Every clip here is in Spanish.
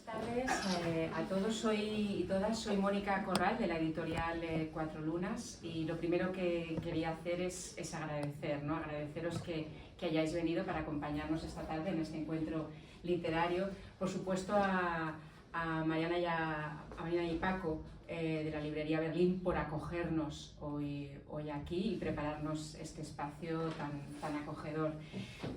Buenas tardes a todos y todas. Soy Mónica Corral de la editorial Cuatro Lunas y lo primero que quería hacer es agradecer, ¿no? Agradeceros que hayáis venido para acompañarnos esta tarde en este encuentro literario. Por supuesto a Mariana y Paco de la librería Berlín por acogernos hoy aquí y prepararnos este espacio tan acogedor.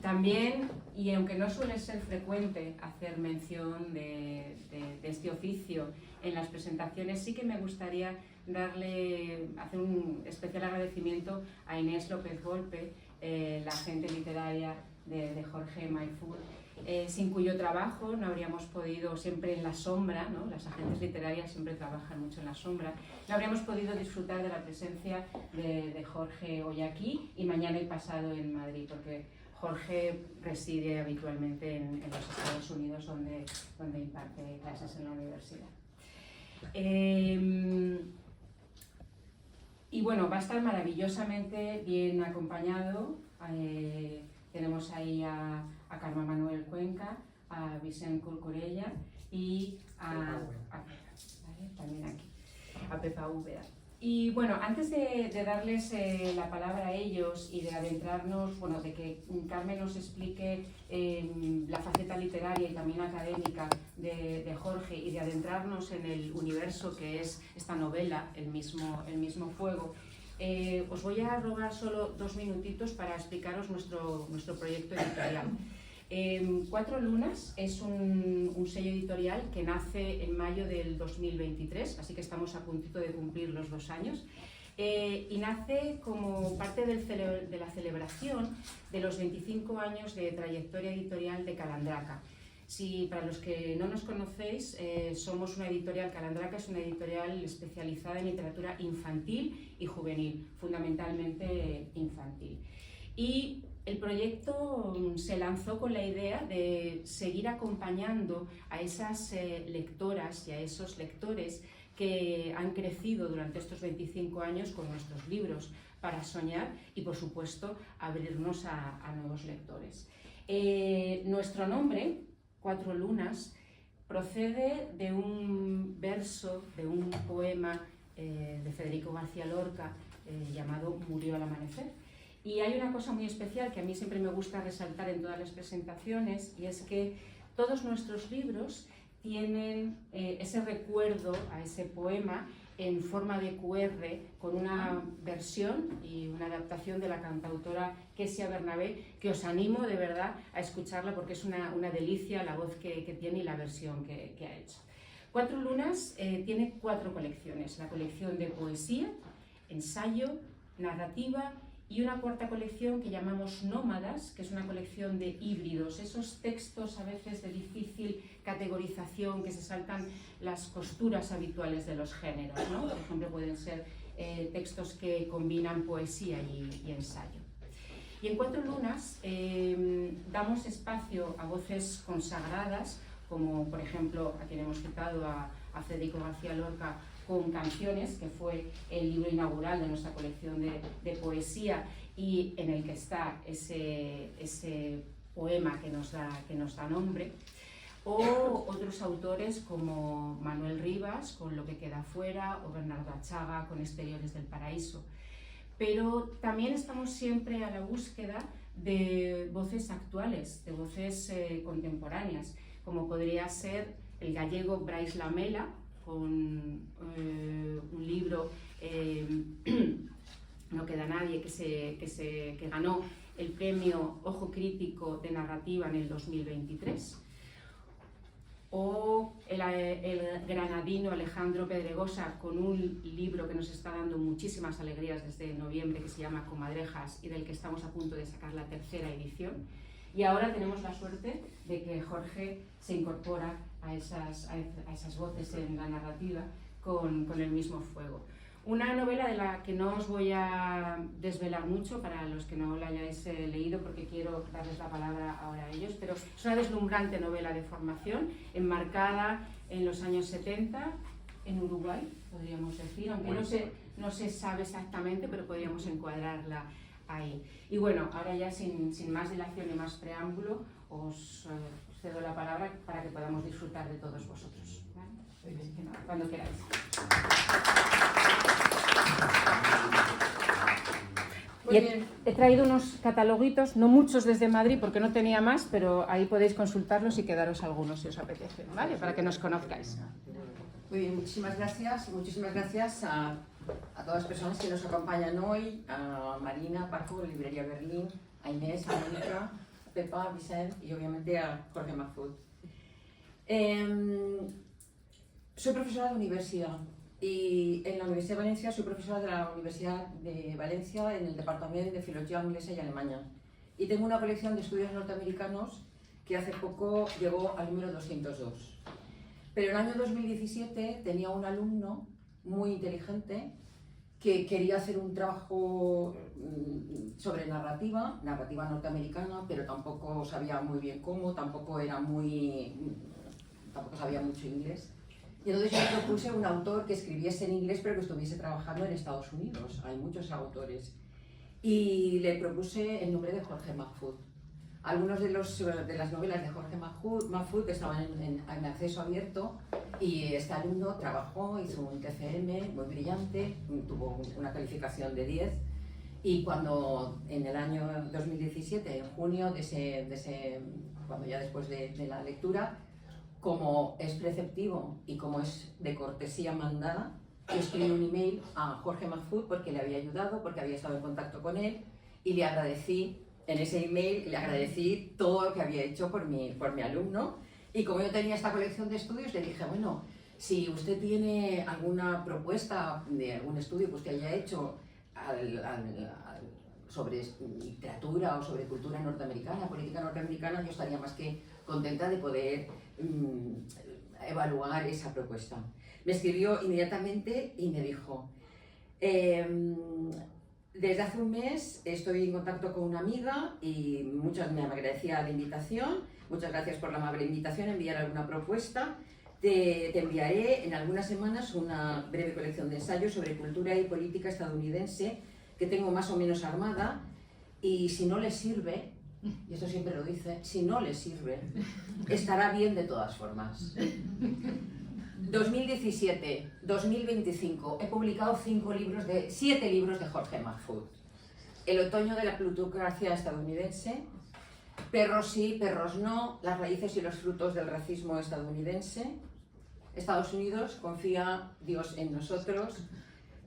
También, y aunque no suele ser frecuente hacer mención de este oficio en las presentaciones, sí que me gustaría hacer un especial agradecimiento a Inés López Golpe, la agente literaria de Jorge Mayful, sin cuyo trabajo no habríamos podido, siempre en la sombra, ¿no? Las agentes literarias siempre trabajan mucho en la sombra, no habríamos podido disfrutar de la presencia de Jorge hoy aquí y mañana y pasado en Madrid, porque Jorge reside habitualmente en los Estados Unidos, donde imparte clases en la universidad. Y bueno, va a estar maravillosamente bien acompañado. Tenemos ahí a Carme Manuel Cuenca, a Vicent Corcorella y también aquí, a Pepa Úbeda. Y bueno, antes de darles la palabra a ellos y de adentrarnos, bueno, de que Carmen nos explique la faceta literaria y también académica de Jorge y de adentrarnos en el universo que es esta novela, El mismo fuego, os voy a robar solo 2 minutitos para explicaros nuestro proyecto editorial. Cuatro Lunas es un sello editorial que nace en mayo del 2023, así que estamos a puntito de cumplir los 2 años, y nace como parte de la celebración de los 25 años de trayectoria editorial de Calandraca. Si para los que no nos conocéis, somos una editorial, Calandraca es una editorial especializada en literatura infantil y juvenil, fundamentalmente infantil. Y el proyecto se lanzó con la idea de seguir acompañando a esas lectoras y a esos lectores que han crecido durante estos 25 años con nuestros libros para soñar y, por supuesto, abrirnos a nuevos lectores. Nuestro nombre, Cuatro Lunas, procede de un verso, de un poema de Federico García Lorca llamado Murió al amanecer. Y hay una cosa muy especial que a mí siempre me gusta resaltar en todas las presentaciones, y es que todos nuestros libros tienen ese recuerdo a ese poema en forma de QR, con una versión y una adaptación de la cantautora Kesia Bernabé, que os animo de verdad a escucharla porque es una delicia la voz que tiene y la versión que ha hecho. Cuatro Lunas tiene 4 colecciones: la colección de poesía, ensayo, narrativa y una 4ª colección que llamamos Nómadas, que es una colección de híbridos, esos textos a veces de difícil categorización que se saltan las costuras habituales de los géneros, ¿no? Por ejemplo, pueden ser textos que combinan poesía y ensayo. Y en Cuatro Lunas damos espacio a voces consagradas, como por ejemplo, a quien hemos citado, a Federico García Lorca, con Canciones, que fue el libro inaugural de nuestra colección de poesía y en el que está ese poema que nos da nombre, o otros autores como Manuel Rivas con Lo que queda fuera, o Bernardo Achaga con Exteriores del paraíso. Pero también estamos siempre a la búsqueda de voces actuales, de voces contemporáneas, como podría ser el gallego Brais Lamela, con un libro, No queda nadie, que ganó el premio Ojo Crítico de Narrativa en el 2023, o el granadino Alejandro Pedregosa con un libro que nos está dando muchísimas alegrías desde noviembre, que se llama Comadrejas y del que estamos a punto de sacar la 3ª edición. Y ahora tenemos la suerte de que Jorge se incorpora a esas voces en la narrativa con El mismo fuego. Una novela de la que no os voy a desvelar mucho para los que no la hayáis leído, porque quiero darles la palabra ahora a ellos, pero es una deslumbrante novela de formación enmarcada en los años 70 en Uruguay, podríamos decir, aunque no se sabe exactamente, pero podríamos encuadrarla ahí. Y bueno, ahora ya sin más dilación y más preámbulo, os cedo la palabra para que podamos disfrutar de todos vosotros, ¿vale? Así que nada, cuando queráis. Muy bien. He traído unos cataloguitos, no muchos desde Madrid porque no tenía más, pero ahí podéis consultarlos y quedaros algunos si os apetece, ¿vale? Para que nos conozcáis. Muy bien, muchísimas gracias a todas las personas que nos acompañan hoy, a Marina, Paco, Librería Berlín, a Inés, a Mónica, a Pepa, a Vicente y obviamente a Jorge Mahfoud. Soy profesora de universidad y en la Universidad de Valencia soy profesora de la Universidad de Valencia en el Departamento de Filología Inglesa y Alemania. Y tengo una colección de estudios norteamericanos que hace poco llegó al número 202. Pero en el año 2017 tenía un alumno muy inteligente que quería hacer un trabajo sobre narrativa norteamericana, pero tampoco sabía muy bien cómo, tampoco sabía mucho inglés. Y entonces yo le propuse un autor que escribiese en inglés pero que estuviese trabajando en Estados Unidos. Hay muchos autores. Y le propuse el nombre de Jorge Mahfoud. Algunos de las novelas de Jorge Mahfoud estaban en acceso abierto y este alumno trabajó, hizo un TFM muy brillante, tuvo una calificación de 10 y cuando en el año 2017, en junio, cuando ya después de la lectura, como es preceptivo y como es de cortesía mandada, yo escribí un email a Jorge Mahfoud porque le había ayudado, porque había estado en contacto con él y le agradecí. En ese email le agradecí todo lo que había hecho por mi alumno y como yo tenía esta colección de estudios le dije, bueno, si usted tiene alguna propuesta de algún estudio que usted haya hecho sobre literatura o sobre cultura norteamericana, política norteamericana, yo estaría más que contenta de poder evaluar esa propuesta. Me escribió inmediatamente y me dijo, desde hace un mes estoy en contacto con una amiga y me agradecía la invitación. Muchas gracias por la amable invitación, enviar alguna propuesta. Te enviaré en algunas semanas una breve colección de ensayos sobre cultura y política estadounidense que tengo más o menos armada y si no le sirve, y esto siempre lo dice, si no le sirve, estará bien de todas formas. 2017, 2025, he publicado 7 libros de Jorge Mahfoud. El otoño de la plutocracia estadounidense, Perros sí, perros no, las raíces y los frutos del racismo estadounidense, Estados Unidos, confía Dios en nosotros,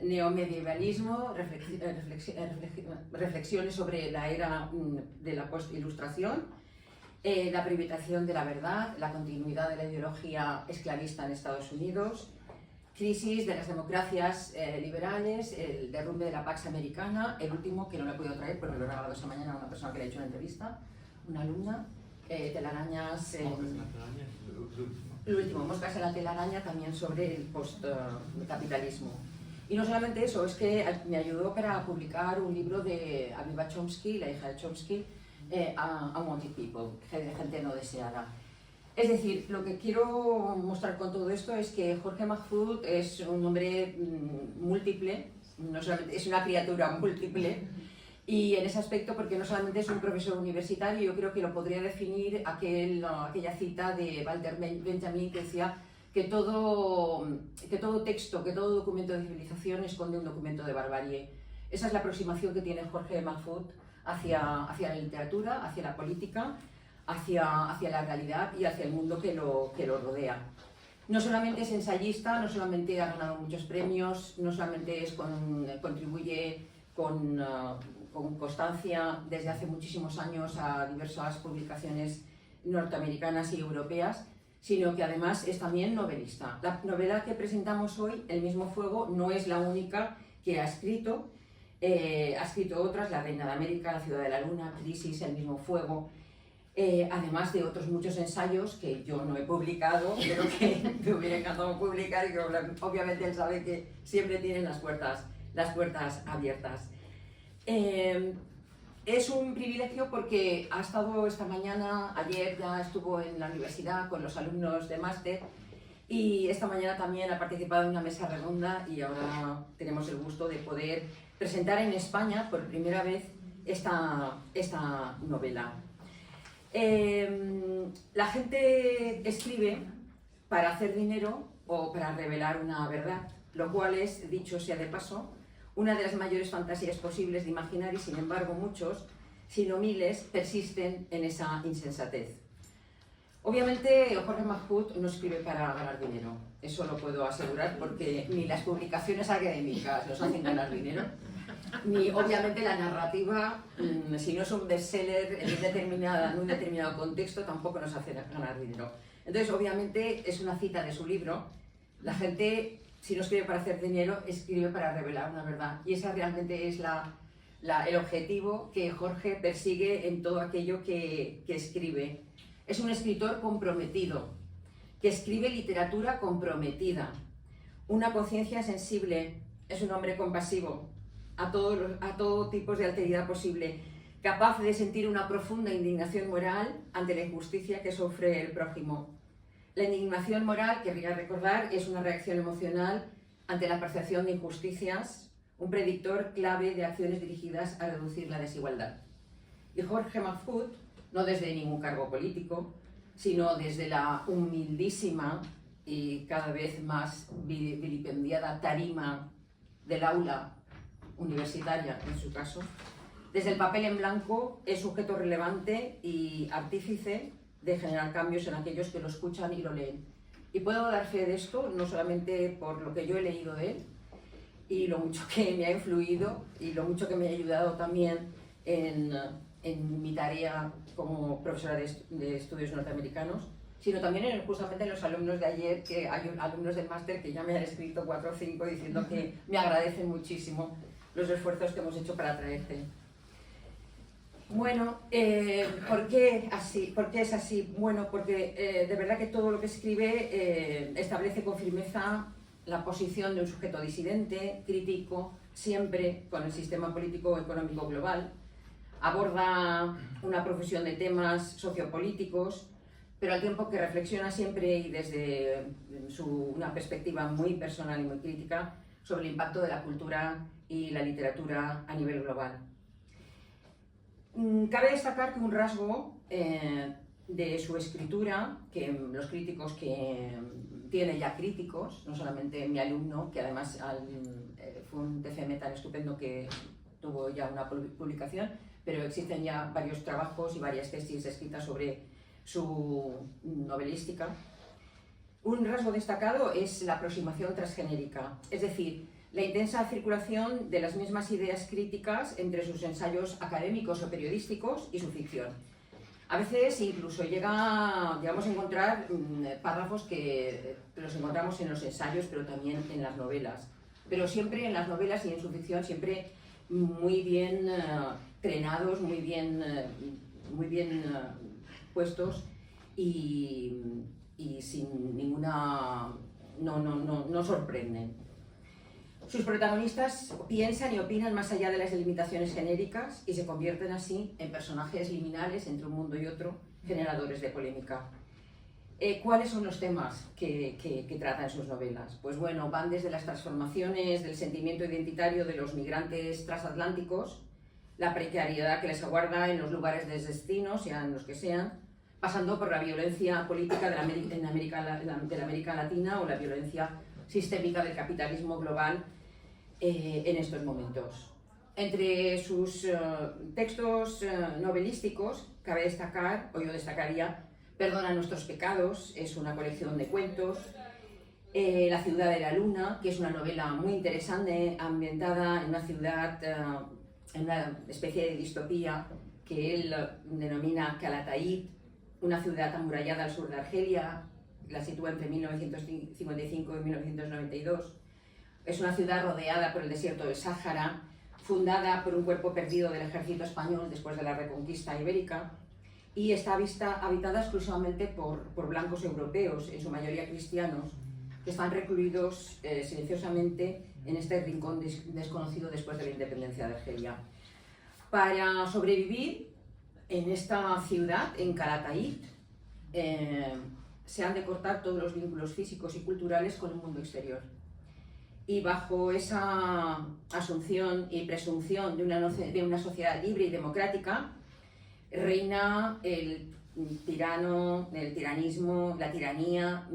neomedievalismo, reflexiones sobre la era de la postilustración, la privatización de la verdad, la continuidad de la ideología esclavista en Estados Unidos, crisis de las democracias liberales, el derrumbe de la Pax Americana, el último que no lo he podido traer porque lo he regalado esta mañana a una persona que le ha hecho una entrevista, una alumna, telarañas, el último, Moscas en la telaraña, también sobre el postcapitalismo. Y no solamente eso, es que me ayudó para publicar un libro de Aviva Chomsky, la hija de Chomsky, Unwanted People, gente no deseada. Es decir, lo que quiero mostrar con todo esto es que Jorge Mahfoud es un hombre múltiple, no solamente, es una criatura múltiple, y en ese aspecto porque no solamente es un profesor universitario, yo creo que lo podría definir aquella cita de Walter Benjamin que decía que todo texto, que todo documento de civilización esconde un documento de barbarie. Esa es la aproximación que tiene Jorge Mahfoud hacia la literatura, hacia la política, hacia la realidad y hacia el mundo que lo rodea. No solamente es ensayista, no solamente ha ganado muchos premios, no solamente contribuye con constancia desde hace muchísimos años a diversas publicaciones norteamericanas y europeas, sino que además es también novelista. La novela que presentamos hoy, El mismo fuego, no es la única que ha escrito. Ha escrito otras, La reina de América, La ciudad de la luna, Crisis, El mismo fuego, además de otros muchos ensayos que yo no he publicado, pero que me hubiera encantado publicar y que obviamente él sabe que siempre tienen las puertas abiertas. Es un privilegio porque ha estado esta mañana, ayer ya estuvo en la universidad con los alumnos de máster y esta mañana también ha participado en una mesa redonda y ahora tenemos el gusto de poder presentar en España por primera vez esta novela. La gente escribe para hacer dinero o para revelar una verdad, lo cual es, dicho sea de paso, una de las mayores fantasías posibles de imaginar y, sin embargo, muchos, si no miles, persisten en esa insensatez. Obviamente, Jorge Mahfoud no escribe para ganar dinero, eso lo puedo asegurar, porque ni las publicaciones académicas nos hacen ganar dinero, ni obviamente la narrativa, si no es un bestseller en un determinado contexto, tampoco nos hace ganar dinero. Entonces, obviamente, es una cita de su libro. La gente, si no escribe para hacer dinero, escribe para revelar una verdad. Y ese realmente es el objetivo que Jorge persigue en todo aquello que escribe. Es un escritor comprometido, que escribe literatura comprometida, una conciencia sensible, es un hombre compasivo a todo tipo de alteridad posible, capaz de sentir una profunda indignación moral ante la injusticia que sufre el prójimo. La indignación moral, querría recordar, es una reacción emocional ante la percepción de injusticias, un predictor clave de acciones dirigidas a reducir la desigualdad. Y Jorge Mahfoud, no desde ningún cargo político, sino desde la humildísima y cada vez más vilipendiada tarima del aula universitaria, en su caso, desde el papel en blanco es sujeto relevante y artífice de generar cambios en aquellos que lo escuchan y lo leen. Y puedo dar fe de esto, no solamente por lo que yo he leído de él y lo mucho que me ha influido y lo mucho que me ha ayudado también en mi tarea como profesora de estudios norteamericanos, sino también justamente en los alumnos de ayer, que hay alumnos del máster que ya me han escrito 4 o 5 diciendo que me agradecen muchísimo los esfuerzos que hemos hecho para traerte. Bueno, ¿por qué es así? Bueno, porque de verdad que todo lo que escribe establece con firmeza la posición de un sujeto disidente, crítico, siempre con el sistema político-económico global. Aborda una profusión de temas sociopolíticos, pero al tiempo que reflexiona siempre y desde una perspectiva muy personal y muy crítica sobre el impacto de la cultura y la literatura a nivel global. Cabe destacar que un rasgo de su escritura, que los críticos que tiene ya críticos, no solamente mi alumno, que además fue un TFM tan estupendo que tuvo ya una publicación, pero existen ya varios trabajos y varias tesis escritas sobre su novelística. Un rasgo destacado es la aproximación transgenérica, es decir, la intensa circulación de las mismas ideas críticas entre sus ensayos académicos o periodísticos y su ficción. A veces incluso llegamos a encontrar párrafos que los encontramos en los ensayos, pero también en las novelas. Pero siempre en las novelas y en su ficción, siempre muy bien trenados, muy bien puestos y sin ninguna... no sorprenden. Sus protagonistas piensan y opinan más allá de las limitaciones genéricas y se convierten así en personajes liminales entre un mundo y otro, generadores de polémica. ¿Cuáles son los temas que tratan sus novelas? Pues bueno, van desde las transformaciones del sentimiento identitario de los migrantes transatlánticos, la precariedad que les aguarda en los lugares de destino, sean los que sean, pasando por la violencia política de la América Latina o la violencia sistémica del capitalismo global en estos momentos. Entre sus textos novelísticos cabe destacar, o yo destacaría, Perdona nuestros pecados, es una colección de cuentos, La ciudad de la luna, que es una novela muy interesante, ambientada en una ciudad, en una especie de distopía que él denomina Calatayud, una ciudad amurallada al sur de Argelia, la sitúa entre 1955 y 1992. Es una ciudad rodeada por el desierto del Sáhara, fundada por un cuerpo perdido del ejército español después de la reconquista ibérica, y está habitada exclusivamente por blancos europeos, en su mayoría cristianos, que están recluidos silenciosamente en este rincón desconocido después de la independencia de Argelia. Para sobrevivir en esta ciudad, en Calatayud, se han de cortar todos los vínculos físicos y culturales con el mundo exterior. y bajo esa asunción y presunción de una sociedad libre y democrática reina el tiranismo, la tiranía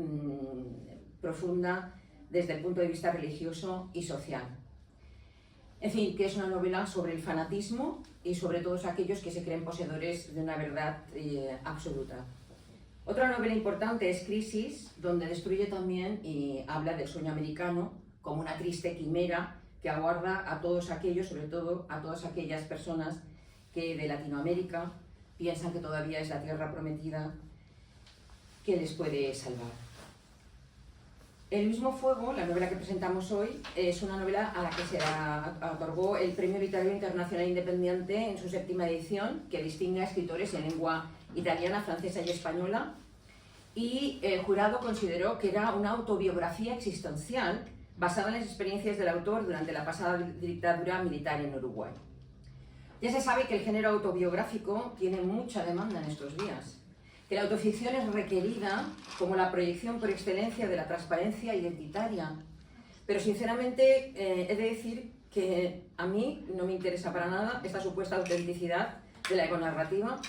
profunda desde el punto de vista religioso y social. En fin, que es una novela sobre el fanatismo y sobre todos aquellos que se creen poseedores de una verdad absoluta. Otra novela importante es Crisis, donde destruye también y habla del sueño americano como una triste quimera que aguarda a todos aquellos, sobre todo a todas aquellas personas que de Latinoamérica piensan que todavía es la tierra prometida que les puede salvar. El mismo fuego, la novela que presentamos hoy, es una novela a la que se otorgó el Premio Literario Internacional Independiente en su 7ª edición, que distingue a escritores en lengua italiana, francesa y española, y el jurado consideró que era una autobiografía existencial basada en las experiencias del autor durante la pasada dictadura militar en Uruguay. Ya se sabe que el género autobiográfico tiene mucha demanda en estos días, que la autoficción es requerida como la proyección por excelencia de la transparencia identitaria. Pero sinceramente he de decir que a mí no me interesa para nada esta supuesta autenticidad de la econarrativa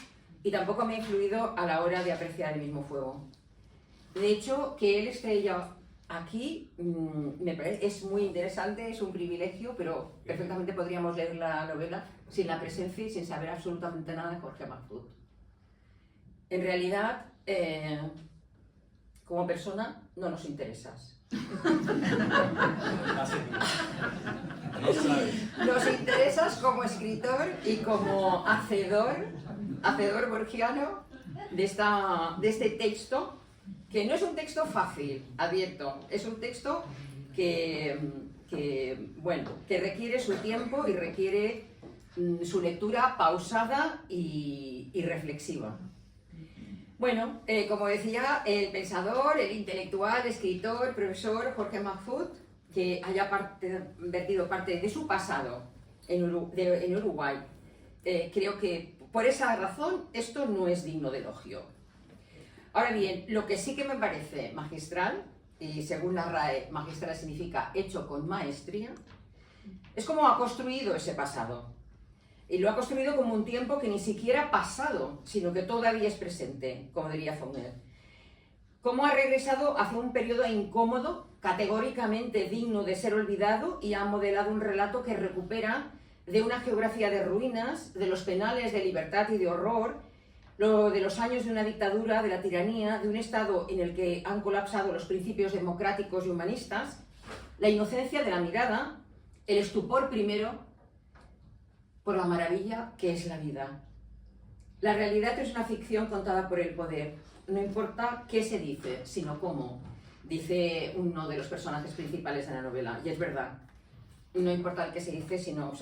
y tampoco me ha influido a la hora de apreciar el mismo fuego. De hecho, que él esté ya aquí me parece, es muy interesante, es un privilegio, pero perfectamente podríamos leer la novela sin la presencia y sin saber absolutamente nada de Jorge Mahfoud. En realidad, como persona, no nos interesas. Nos interesas como escritor y como hacedor borgiano de este texto, que no es un texto fácil, advierto, es un texto que requiere su tiempo y requiere su lectura pausada y reflexiva. Bueno, como decía, el pensador, el intelectual, escritor, profesor Jorge Mahfoud, que haya vertido parte de su pasado en Uruguay, creo que por esa razón esto no es digno de elogio. Ahora bien, lo que sí que me parece magistral, y según la RAE, magistral significa hecho con maestría, es cómo ha construido ese pasado. Y lo ha construido como un tiempo que ni siquiera ha pasado, sino que todavía es presente, como diría Faulkner. Cómo ha regresado hacia un periodo incómodo, categóricamente digno de ser olvidado, y ha modelado un relato que recupera de una geografía de ruinas, de los penales de libertad y de horror, de los años de una dictadura, de la tiranía, de un Estado en el que han colapsado los principios democráticos y humanistas, la inocencia de la mirada, el estupor primero, por la maravilla que es la vida. La realidad es una ficción contada por el poder. No importa qué se dice, sino cómo, dice uno de los personajes principales de la novela. Y es verdad, no importa el qué se dice, sino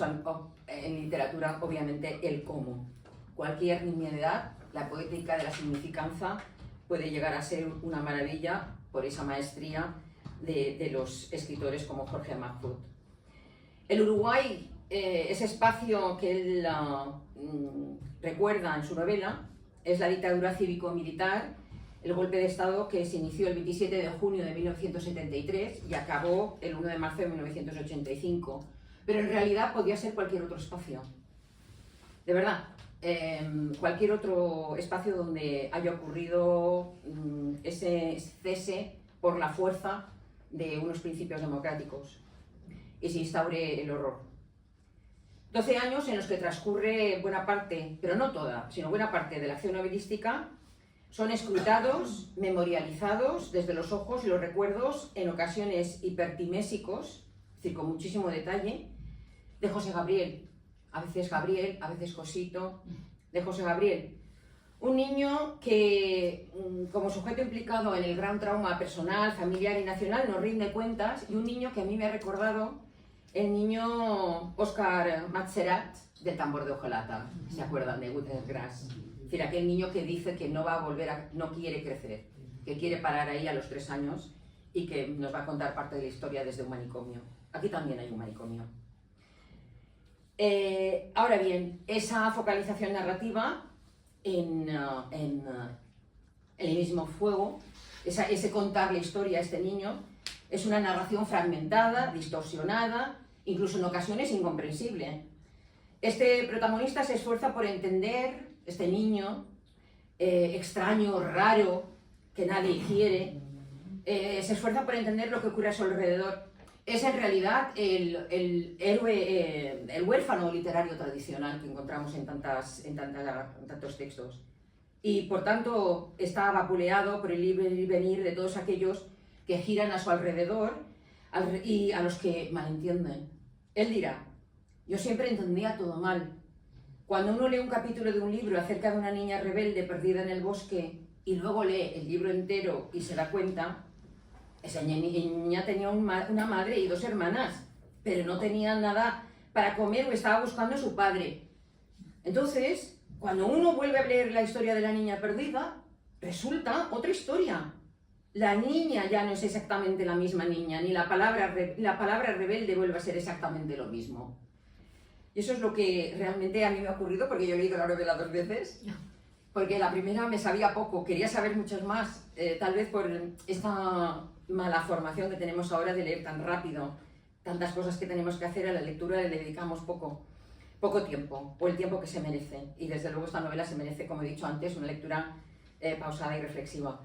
en literatura, obviamente, el cómo. Cualquier nimiedad, la poética de la significanza, puede llegar a ser una maravilla por esa maestría de los escritores como Jorge Mahfoud. El Uruguay, ese espacio que él recuerda en su novela, es la dictadura cívico-militar, el golpe de Estado que se inició el 27 de junio de 1973 y acabó el 1 de marzo de 1985. Pero en realidad podía ser cualquier otro espacio. De verdad, cualquier otro espacio donde haya ocurrido ese cese por la fuerza de unos principios democráticos y se instaure el horror. 12 años en los que transcurre buena parte, pero no toda, sino buena parte de la acción novelística, son escrutados, memorializados desde los ojos y los recuerdos, en ocasiones hipertimésicos, es decir, con muchísimo detalle, de José Gabriel, a veces Josito, de José Gabriel. Un niño que, como sujeto implicado en el gran trauma personal, familiar y nacional, nos rinde cuentas, y un niño que a mí me ha recordado el niño Oscar Matzerat del Tambor de Hojalata, ¿se acuerdan de Günter Grass? Es decir, aquel niño que dice que no va a volver no quiere crecer, que quiere parar ahí a los 3 años y que nos va a contar parte de la historia desde un manicomio. Aquí también hay un manicomio. Ahora bien, esa focalización narrativa en el mismo fuego, ese contar la historia a este niño, Es una narración fragmentada, distorsionada, incluso en ocasiones incomprensible. Este protagonista se esfuerza por entender, este niño extraño, raro, que nadie quiere, se esfuerza por entender lo que ocurre a su alrededor. Es en realidad el héroe, el huérfano literario tradicional que encontramos en tantos textos. Y por tanto está vapuleado por el ir y venir de todos aquellos que giran a su alrededor y a los que malentienden. Él dirá: yo siempre entendía todo mal. Cuando uno lee un capítulo de un libro acerca de una niña rebelde perdida en el bosque y luego lee el libro entero y se da cuenta, esa niña tenía una madre y 2 hermanas, pero no tenía nada para comer o estaba buscando a su padre. Entonces, cuando uno vuelve a leer la historia de la niña perdida, resulta otra historia. La niña ya no es exactamente la misma niña, ni la palabra rebelde vuelve a ser exactamente lo mismo. Y eso es lo que realmente a mí me ha ocurrido, porque yo he leído la novela 2 veces, porque la primera me sabía poco, quería saber muchos más, tal vez por esta mala formación que tenemos ahora de leer tan rápido, tantas cosas que tenemos que hacer, a la lectura le dedicamos poco tiempo, o el tiempo que se merece. Y desde luego esta novela se merece, como he dicho antes, una lectura pausada y reflexiva.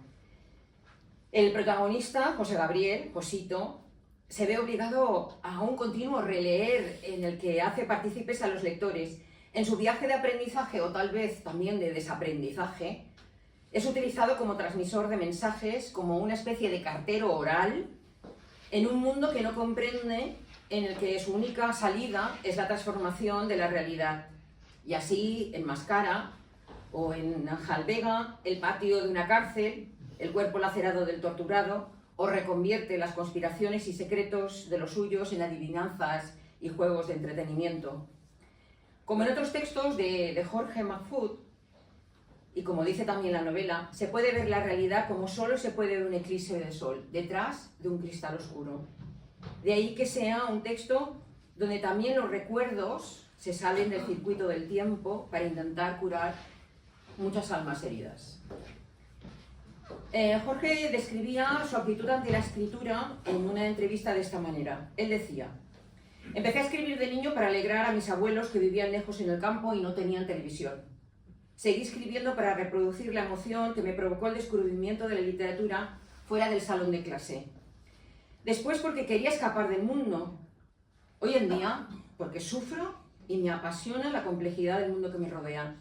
El protagonista, José Gabriel, Josito, se ve obligado a un continuo releer en el que hace partícipes a los lectores. En su viaje de aprendizaje, o tal vez también de desaprendizaje, es utilizado como transmisor de mensajes, como una especie de cartero oral, en un mundo que no comprende, en el que su única salida es la transformación de la realidad. Y así enmascara, o enjalbega, el patio de una cárcel, el cuerpo lacerado del torturado, o reconvierte las conspiraciones y secretos de los suyos en adivinanzas y juegos de entretenimiento. Como en otros textos de Jorge Mahfoud, y como dice también la novela, se puede ver la realidad como solo se puede ver un eclipse de sol, detrás de un cristal oscuro. De ahí que sea un texto donde también los recuerdos se salen del circuito del tiempo para intentar curar muchas almas heridas. Jorge describía su actitud ante la escritura en una entrevista de esta manera. Él decía: empecé a escribir de niño para alegrar a mis abuelos que vivían lejos en el campo y no tenían televisión. Seguí escribiendo para reproducir la emoción que me provocó el descubrimiento de la literatura fuera del salón de clase. Después porque quería escapar del mundo. Hoy en día porque sufro y me apasiona la complejidad del mundo que me rodea.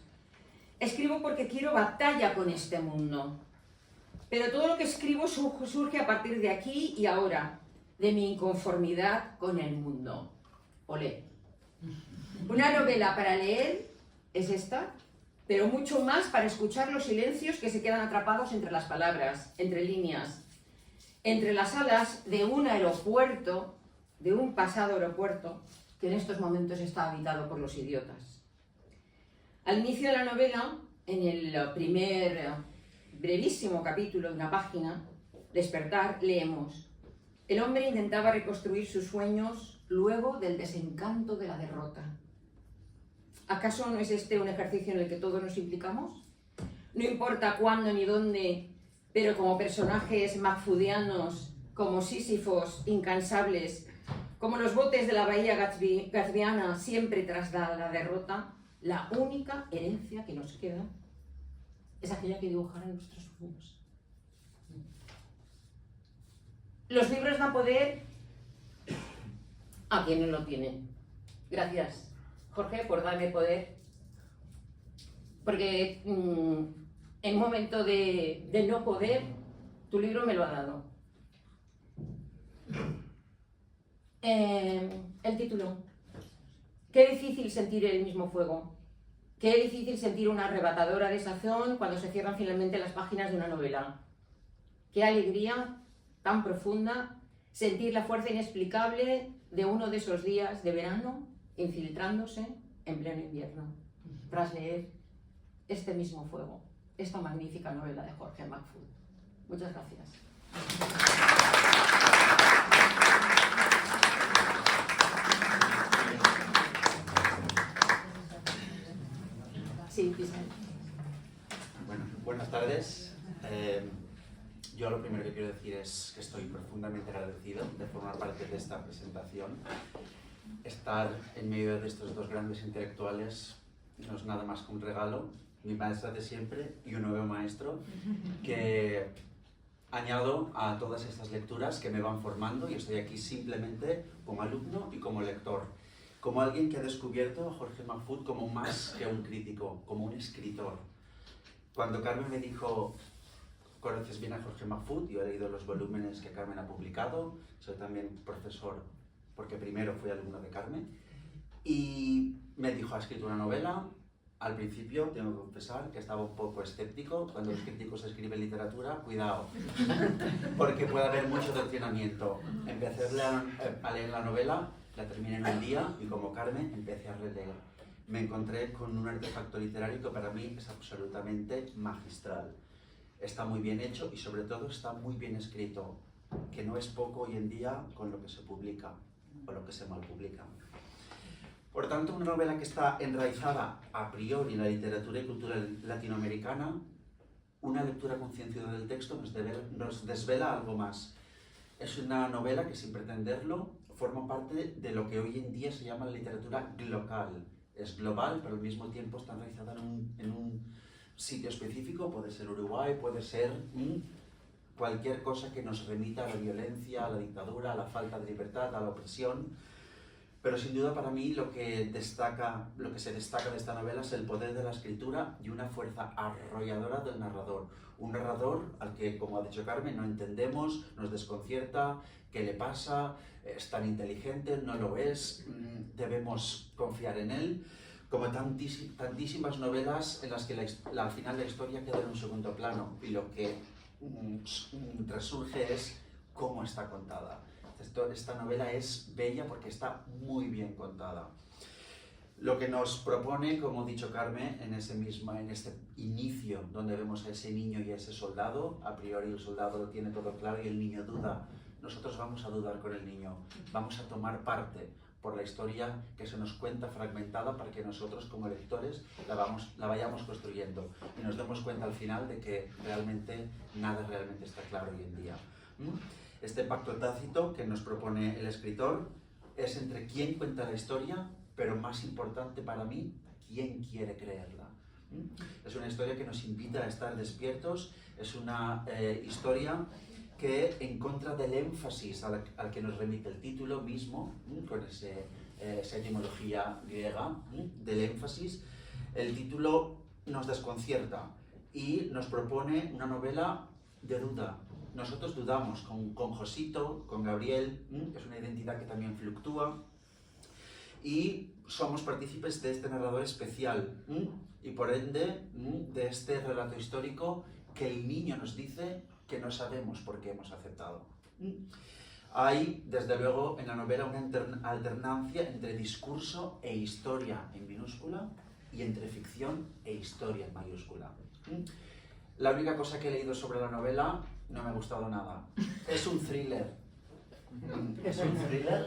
Escribo porque quiero batalla con este mundo. Pero todo lo que escribo surge a partir de aquí y ahora, de mi inconformidad con el mundo. Olé. Una novela para leer es esta, pero mucho más para escuchar los silencios que se quedan atrapados entre las palabras, entre líneas, entre las alas de un aeropuerto, de un pasado aeropuerto, que en estos momentos está habitado por los idiotas. Al inicio de la novela, en el primer brevísimo capítulo de una página, Despertar, leemos: el hombre intentaba reconstruir sus sueños luego del desencanto de la derrota. ¿Acaso no es este un ejercicio en el que todos nos implicamos? No importa cuándo ni dónde, pero como personajes mahfudianos, como sísifos incansables, como los botes de la bahía gatsbyana siempre tras la derrota, la única herencia que nos queda es aquella que dibujarán nuestros sueños. Los libros dan poder a quienes lo tienen. Gracias, Jorge, por darme poder, porque en un momento de no poder, tu libro me lo ha dado. El título: qué difícil sentir el mismo fuego, qué difícil sentir una arrebatadora desazón cuando se cierran finalmente las páginas de una novela. Qué alegría tan profunda sentir la fuerza inexplicable de uno de esos días de verano infiltrándose en pleno invierno, tras leer este mismo fuego, esta magnífica novela de Jorge Mahfoud. Muchas gracias. Sí, bueno, buenas tardes. Yo lo primero que quiero decir es que estoy profundamente agradecido de formar parte de esta presentación. Estar en medio de estos dos grandes intelectuales no es nada más que un regalo. Mi maestra de siempre y un nuevo maestro que añado a todas estas lecturas que me van formando, y estoy aquí simplemente como alumno y como lector. Como alguien que ha descubierto a Jorge Mahfoud como más que un crítico, como un escritor. Cuando Carmen me dijo, ¿conoces bien a Jorge Mahfoud? Yo he leído los volúmenes que Carmen ha publicado, soy también profesor, porque primero fui alumno de Carmen, y me dijo, ¿ha escrito una novela? Al principio, tengo que confesar que estaba un poco escéptico. Cuando los críticos escriben literatura, cuidado, porque puede haber mucho adoctrinamiento. Empecé a leer la novela, la terminé en un día, y como Carmen, empecé a releer. Me encontré con un artefacto literario que para mí es absolutamente magistral. Está muy bien hecho y sobre todo está muy bien escrito, que no es poco hoy en día con lo que se publica o lo que se mal publica. Por tanto, una novela que está enraizada a priori en la literatura y cultura latinoamericana, una lectura concienciada del texto nos desvela algo más. Es una novela que, sin pretenderlo, forma parte de lo que hoy en día se llama la literatura global. Es global, pero al mismo tiempo está enraizada en un sitio específico, puede ser Uruguay, puede ser cualquier cosa que nos remita a la violencia, a la dictadura, a la falta de libertad, a la opresión. Pero sin duda para mí lo que se destaca de esta novela es el poder de la escritura y una fuerza arrolladora del narrador. Un narrador al que, como ha dicho Carmen, no entendemos, nos desconcierta, ¿qué le pasa? ¿Es tan inteligente? ¿No lo es? ¿Debemos confiar en él? Como tantísimas novelas en las que al final la historia queda en un segundo plano y lo que resurge es cómo está contada. Esta novela es bella porque está muy bien contada. Lo que nos propone, como ha dicho Carmen, en este inicio, donde vemos a ese niño y a ese soldado, a priori el soldado lo tiene todo claro y el niño duda. Nosotros vamos a dudar con el niño, vamos a tomar parte por la historia que se nos cuenta fragmentada para que nosotros como lectores la vayamos construyendo y nos demos cuenta al final de que nada realmente está claro hoy en día. Este pacto tácito que nos propone el escritor es entre quién cuenta la historia, pero más importante para mí, quién quiere creerla. Es una historia que nos invita a estar despiertos, es una historia que, en contra del énfasis al que nos remite el título mismo, con esa etimología griega del énfasis, el título nos desconcierta y nos propone una novela de duda. Nosotros dudamos con Josito, con Gabriel, es una identidad que también fluctúa, y somos partícipes de este narrador especial y por ende de este relato histórico que el niño nos dice que no sabemos por qué hemos aceptado. Hay, desde luego, en la novela una alternancia entre discurso e historia en minúscula y entre ficción e historia en mayúscula. La única cosa que he leído sobre la novela no me ha gustado nada. Es un thriller. ¿Es un thriller?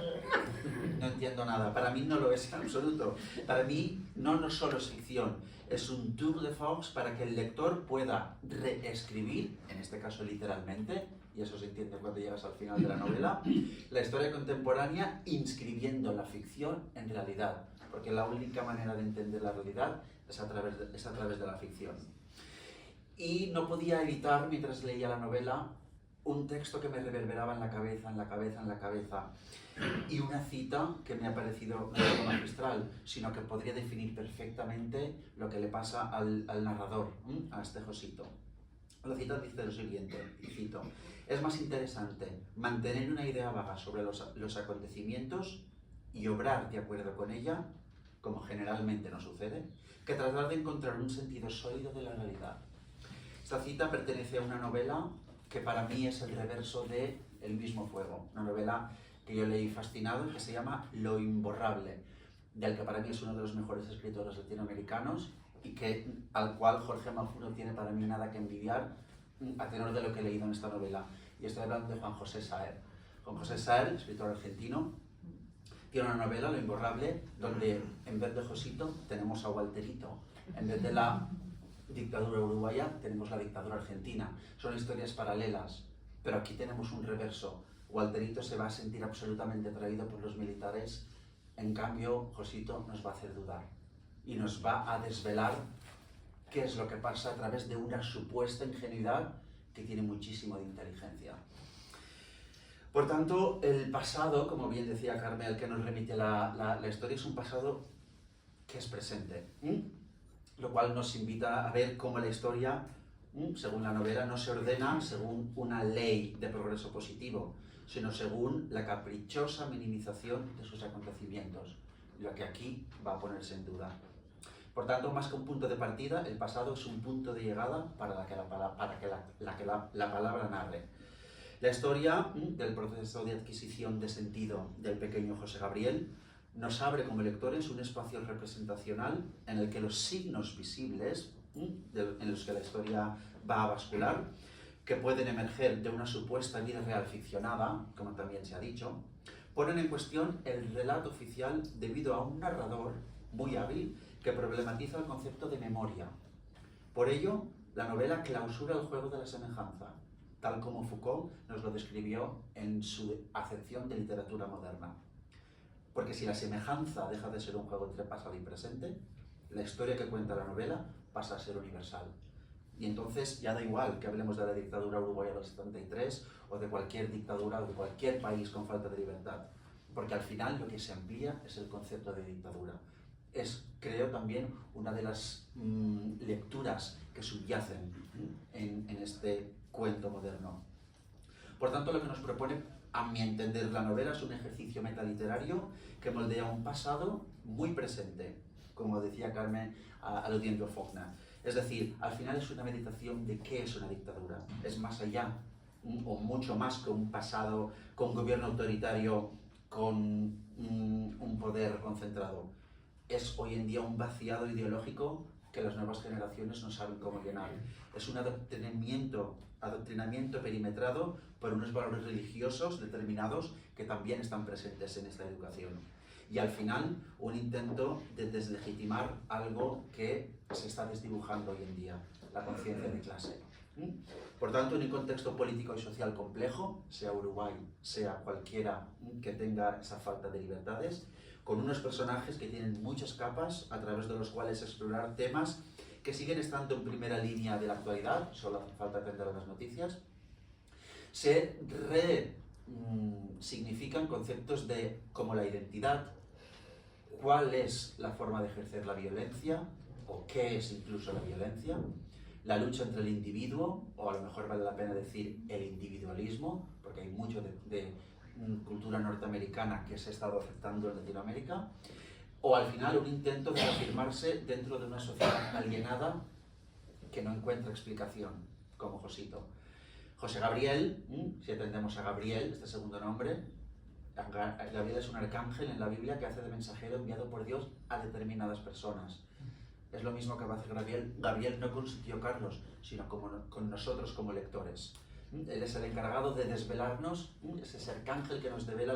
No entiendo nada. Para mí no lo es en absoluto. Para mí no solo es ficción, es un tour de force para que el lector pueda reescribir, en este caso literalmente, y eso se entiende cuando llegas al final de la novela, la historia contemporánea inscribiendo la ficción en realidad, porque la única manera de entender la realidad es a través de la ficción. Y no podía evitar, mientras leía la novela, un texto que me reverberaba en la cabeza, y una cita que me ha parecido no solo magistral, sino que podría definir perfectamente lo que le pasa al narrador, a este Josito. La cita dice lo siguiente, y cito: es más interesante mantener una idea vaga sobre los acontecimientos y obrar de acuerdo con ella, como generalmente no sucede, que tratar de encontrar un sentido sólido de la realidad. Esta cita pertenece a una novela que para mí es el reverso de El mismo fuego, una novela que yo leí fascinado y que se llama Lo imborrable, del que para mí es uno de los mejores escritores latinoamericanos y al cual Jorge Mahfoud no tiene para mí nada que envidiar a tenor de lo que he leído en esta novela. Y estoy hablando de Juan José Saer. Juan José Saer, escritor argentino, tiene una novela, Lo imborrable, donde en vez de Josito tenemos a Walterito. En vez de la dictadura uruguaya, tenemos la dictadura argentina. Son historias paralelas, pero aquí tenemos un reverso. Walterito se va a sentir absolutamente atraído por los militares, en cambio Josito nos va a hacer dudar y nos va a desvelar qué es lo que pasa a través de una supuesta ingenuidad que tiene muchísimo de inteligencia. Por tanto, el pasado, como bien decía Carmen, al que nos remite la historia, es un pasado que es presente, lo cual nos invita a ver cómo la historia, según la novela, no se ordena según una ley de progreso positivo, sino según la caprichosa minimización de sus acontecimientos, lo que aquí va a ponerse en duda. Por tanto, más que un punto de partida, el pasado es un punto de llegada para que la palabra narre. La historia del proceso de adquisición de sentido del pequeño José Gabriel nos abre como lectores un espacio representacional en el que los signos visibles en los que la historia va a bascular, que pueden emerger de una supuesta vida real ficcionada, como también se ha dicho, ponen en cuestión el relato oficial debido a un narrador muy hábil que problematiza el concepto de memoria. Por ello, la novela clausura el juego de la semejanza, tal como Foucault nos lo describió en su acepción de literatura moderna. Porque si la semejanza deja de ser un juego entre pasado y presente, la historia que cuenta la novela pasa a ser universal. Y entonces ya da igual que hablemos de la dictadura uruguaya del 73 o de cualquier dictadura o de cualquier país con falta de libertad, porque al final lo que se amplía es el concepto de dictadura. Es, creo, también una de las lecturas que subyacen en este cuento moderno. Por tanto, lo que nos propone, a mi entender, la novela es un ejercicio metaliterario que moldea un pasado muy presente, como decía Carmen aludiendo a Faulkner. Es decir, al final es una meditación de qué es una dictadura. Es más allá, o mucho más que un pasado con gobierno autoritario, con un poder concentrado. Es hoy en día un vaciado ideológico que las nuevas generaciones no saben cómo llenar. Es un adoctrinamiento perimetrado por unos valores religiosos determinados que también están presentes en esta educación. Y al final, un intento de deslegitimar algo que se está desdibujando hoy en día, la conciencia de clase. Por tanto, en un contexto político y social complejo, sea Uruguay, sea cualquiera que tenga esa falta de libertades, con unos personajes que tienen muchas capas a través de los cuales explorar temas que siguen estando en primera línea de la actualidad, solo hace falta atender a las noticias, se significan conceptos de como la identidad, cuál es la forma de ejercer la violencia, o qué es incluso la violencia, la lucha entre el individuo, o a lo mejor vale la pena decir el individualismo, porque hay mucho de cultura norteamericana que se ha estado afectando en Latinoamérica, o al final un intento de afirmarse dentro de una sociedad alienada que no encuentra explicación, como Josito. José Gabriel, si atendemos a Gabriel, este segundo nombre, Gabriel es un arcángel en la Biblia que hace de mensajero enviado por Dios a determinadas personas. Es lo mismo que va a hacer Gabriel no con su tío Carlos, sino con nosotros como lectores. Él es el encargado de desvelarnos, es ese arcángel que nos desvela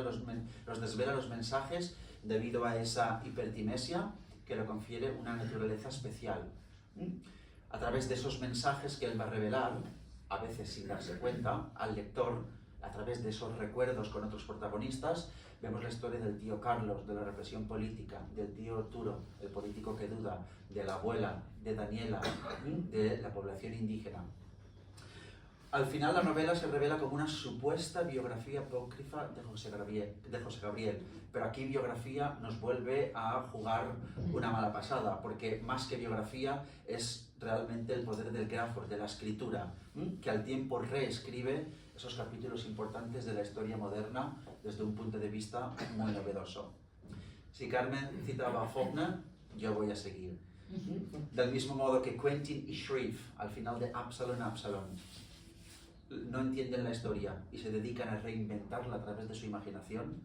los mensajes debido a esa hipertimesia que le confiere una naturaleza especial. A través de esos mensajes que él va a revelar, a veces sin darse cuenta, al lector, a través de esos recuerdos con otros protagonistas, vemos la historia del tío Carlos, de la represión política, del tío Arturo, el político que duda, de la abuela, de Daniela, de la población indígena. Al final la novela se revela como una supuesta biografía apócrifa de José Gabriel, pero aquí biografía nos vuelve a jugar una mala pasada, porque más que biografía es realmente el poder del grafos, de la escritura, que al tiempo reescribe esos capítulos importantes de la historia moderna desde un punto de vista muy novedoso. Si Carmen citaba a Faulkner, yo voy a seguir. Del mismo modo que Quentin y Shreve, al final de Absalom, no entienden la historia y se dedican a reinventarla a través de su imaginación,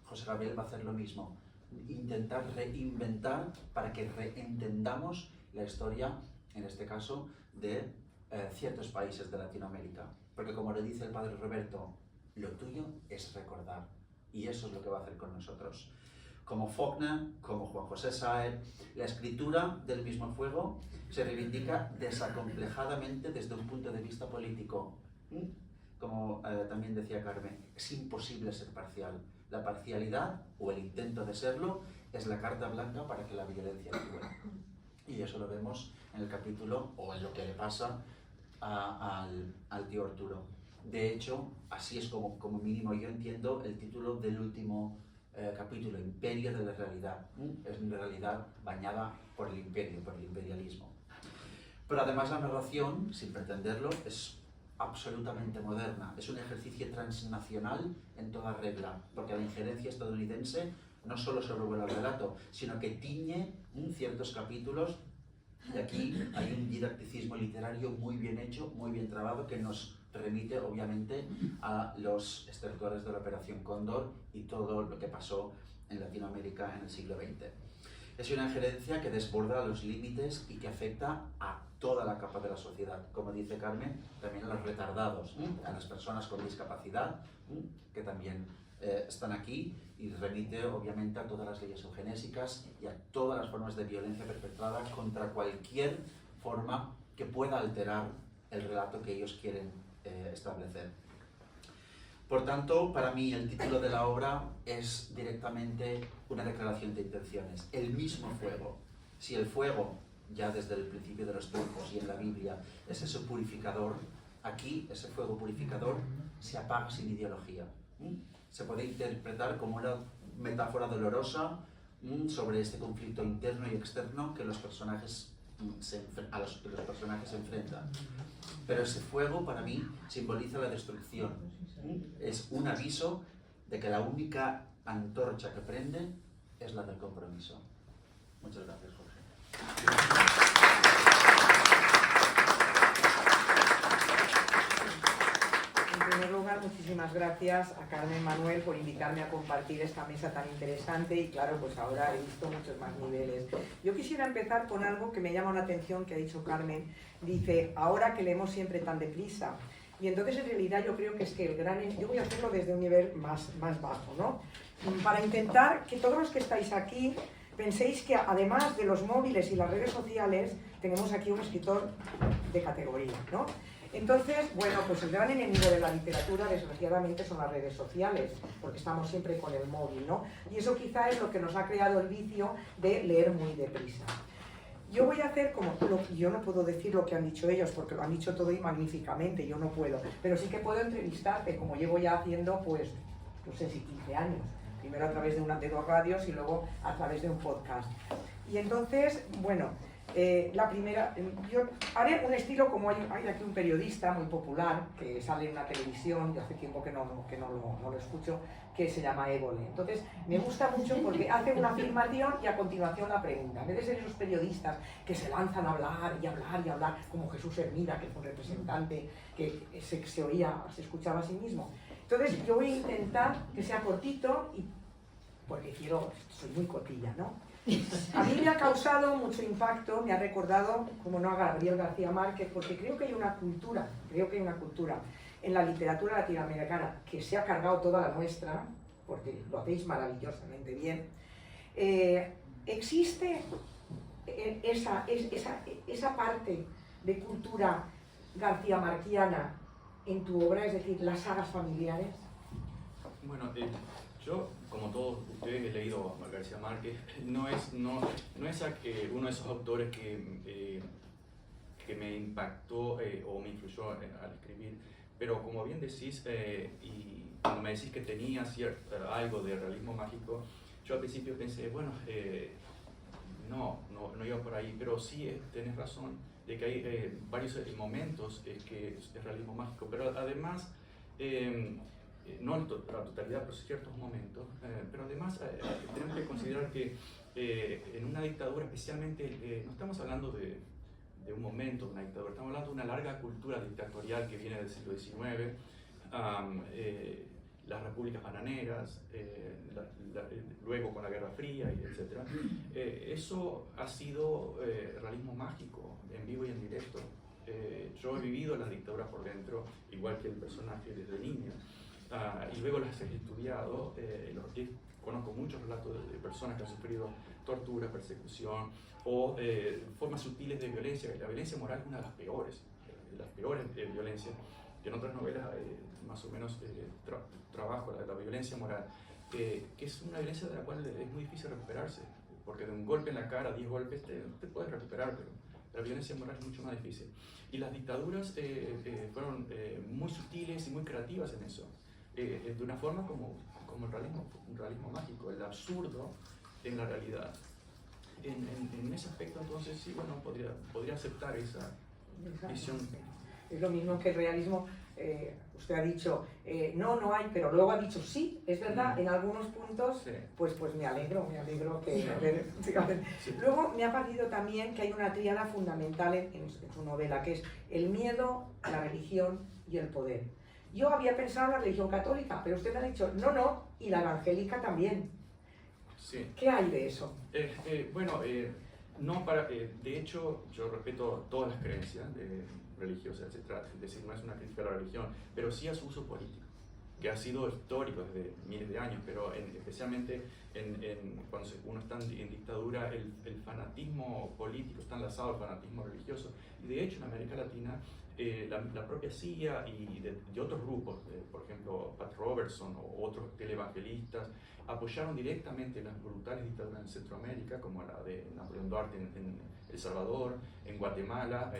José Gabriel va a hacer lo mismo. Intentar reinventar para que reentendamos la historia, en este caso, de ciertos países de Latinoamérica. Porque como le dice el padre Roberto, lo tuyo es recordar. Y eso es lo que va a hacer con nosotros. como Faulkner, como Juan José Sáez, la escritura del mismo fuego se reivindica desacomplejadamente desde un punto de vista político. Como también decía Carmen, es imposible ser parcial. La parcialidad, o el intento de serlo, es la carta blanca para que la violencia actúe. Y eso lo vemos en el capítulo, o en lo que le pasa al tío Arturo. De hecho, así es como mínimo yo entiendo el título del último capítulo, Imperio de la Realidad. Es una realidad bañada por el imperio, por el imperialismo. Pero además la narración, sin pretenderlo, es absolutamente moderna. Es un ejercicio transnacional en toda regla, porque la injerencia estadounidense no solo sobrevuela el relato, sino que tiñe ciertos capítulos. Y aquí hay un didacticismo literario muy bien hecho, muy bien trabado, que nos remite obviamente a los estertores de la Operación Cóndor y todo lo que pasó en Latinoamérica en el siglo XX. Es una injerencia que desborda los límites y que afecta a toda la capa de la sociedad. Como dice Carmen, también a los retardados, a las personas con discapacidad, que también están aquí, y remite obviamente a todas las leyes eugenésicas y a todas las formas de violencia perpetrada contra cualquier forma que pueda alterar el relato que ellos quieren establecer. Por tanto, para mí el título de la obra es directamente una declaración de intenciones. El mismo fuego. Si el fuego, ya desde el principio de los tiempos y en la Biblia, es ese purificador, aquí ese fuego purificador se apaga sin ideología. Se puede interpretar como una metáfora dolorosa sobre este conflicto interno y externo que los personajes a los que los personajes se enfrentan. Pero ese fuego para mí simboliza la destrucción. Es un aviso de que la única antorcha que prende es la del compromiso. Muchas gracias, Jorge. En primer lugar, muchísimas gracias a Carmen Manuel por invitarme a compartir esta mesa tan interesante y claro, pues ahora he visto muchos más niveles. Yo quisiera empezar con algo que me llama la atención que ha dicho Carmen. Dice, ahora que leemos siempre tan deprisa. Y entonces en realidad yo creo que es que el gran... Yo voy a hacerlo desde un nivel más bajo, ¿no? Para intentar que todos los que estáis aquí penséis que además de los móviles y las redes sociales tenemos aquí un escritor de categoría, ¿no? Entonces, bueno, pues el gran enemigo de la literatura, desgraciadamente, son las redes sociales, porque estamos siempre con el móvil, ¿no? Y eso quizá es lo que nos ha creado el vicio de leer muy deprisa. Yo voy a hacer como... yo no puedo decir lo que han dicho ellos, porque lo han dicho todo y magníficamente, yo no puedo. Pero sí que puedo entrevistarte, como llevo ya haciendo, pues, no sé si 15 años. Primero a través de 2 radios y luego a través de un podcast. Y entonces, bueno... la primera, yo haré un estilo como hay aquí un periodista muy popular que sale en una televisión, y hace tiempo que no lo escucho, que se llama Évole. Entonces me gusta mucho porque hace una afirmación y a continuación la pregunta. En vez de ser esos periodistas que se lanzan a hablar y hablar y hablar, como Jesús Hermida, que fue un representante que se escuchaba a sí mismo. Entonces yo voy a intentar que sea cortito, porque soy muy cotilla, ¿no? A mí me ha causado mucho impacto, me ha recordado, como no, a Gabriel García Márquez, porque creo que hay una cultura en la literatura latinoamericana que se ha cargado toda la nuestra, porque lo hacéis maravillosamente bien. ¿Existe esa parte de cultura garcía marquiana en tu obra, es decir, las sagas familiares? Bueno, yo, como todos ustedes, he leído a García Márquez. No es uno de esos autores que me impactó o me influyó al escribir, pero como bien decís, y cuando me decís que tenía algo de realismo mágico, yo al principio pensé, bueno, no iba por ahí, pero sí tenés razón de que hay varios momentos que es realismo mágico, pero además... no la totalidad, pero ciertos momentos, pero además tenemos que considerar que en una dictadura, especialmente, no estamos hablando de un momento de una dictadura, estamos hablando de una larga cultura dictatorial que viene del siglo XIX, las repúblicas bananeras, luego con la Guerra Fría, etc. Eso ha sido realismo mágico, en vivo y en directo. Yo he vivido las dictaduras por dentro, igual que el personaje desde niño. y luego las he estudiado, conozco muchos relatos de personas que han sufrido tortura, persecución o formas sutiles de violencia. La violencia moral es una de las peores violencias, que en otras novelas más o menos trabajo la violencia moral, que es una violencia de la cual es muy difícil recuperarse, porque de un golpe en la cara, 10 golpes, te puedes recuperar, pero la violencia moral es mucho más difícil. Y las dictaduras fueron muy sutiles y muy creativas en eso, de una forma como el realismo mágico, el absurdo en la realidad. En ese aspecto, entonces, sí, bueno, podría aceptar esa visión. Es lo mismo que el realismo. Usted ha dicho, no hay, pero luego ha dicho sí, es verdad, en algunos puntos, Sí. pues me alegro que... Sí. Luego me ha parecido también que hay una tríada fundamental en su novela, que es el miedo, la religión y el poder. Yo había pensado en la religión católica, pero usted me ha dicho, no, y la evangélica también. Sí. ¿Qué hay de eso? De hecho, yo respeto todas las creencias religiosas, etc. Es decir, no es una crítica a la religión, pero sí a su uso político, que ha sido histórico desde miles de años, pero especialmente cuando uno está en dictadura, el fanatismo político está enlazado al fanatismo religioso. Y de hecho, en América Latina, la propia CIA y de otros grupos, por ejemplo, Pat Robertson o otros televangelistas, apoyaron directamente las brutales dictaduras en Centroamérica, como la de Napoleón Duarte en El Salvador, en Guatemala,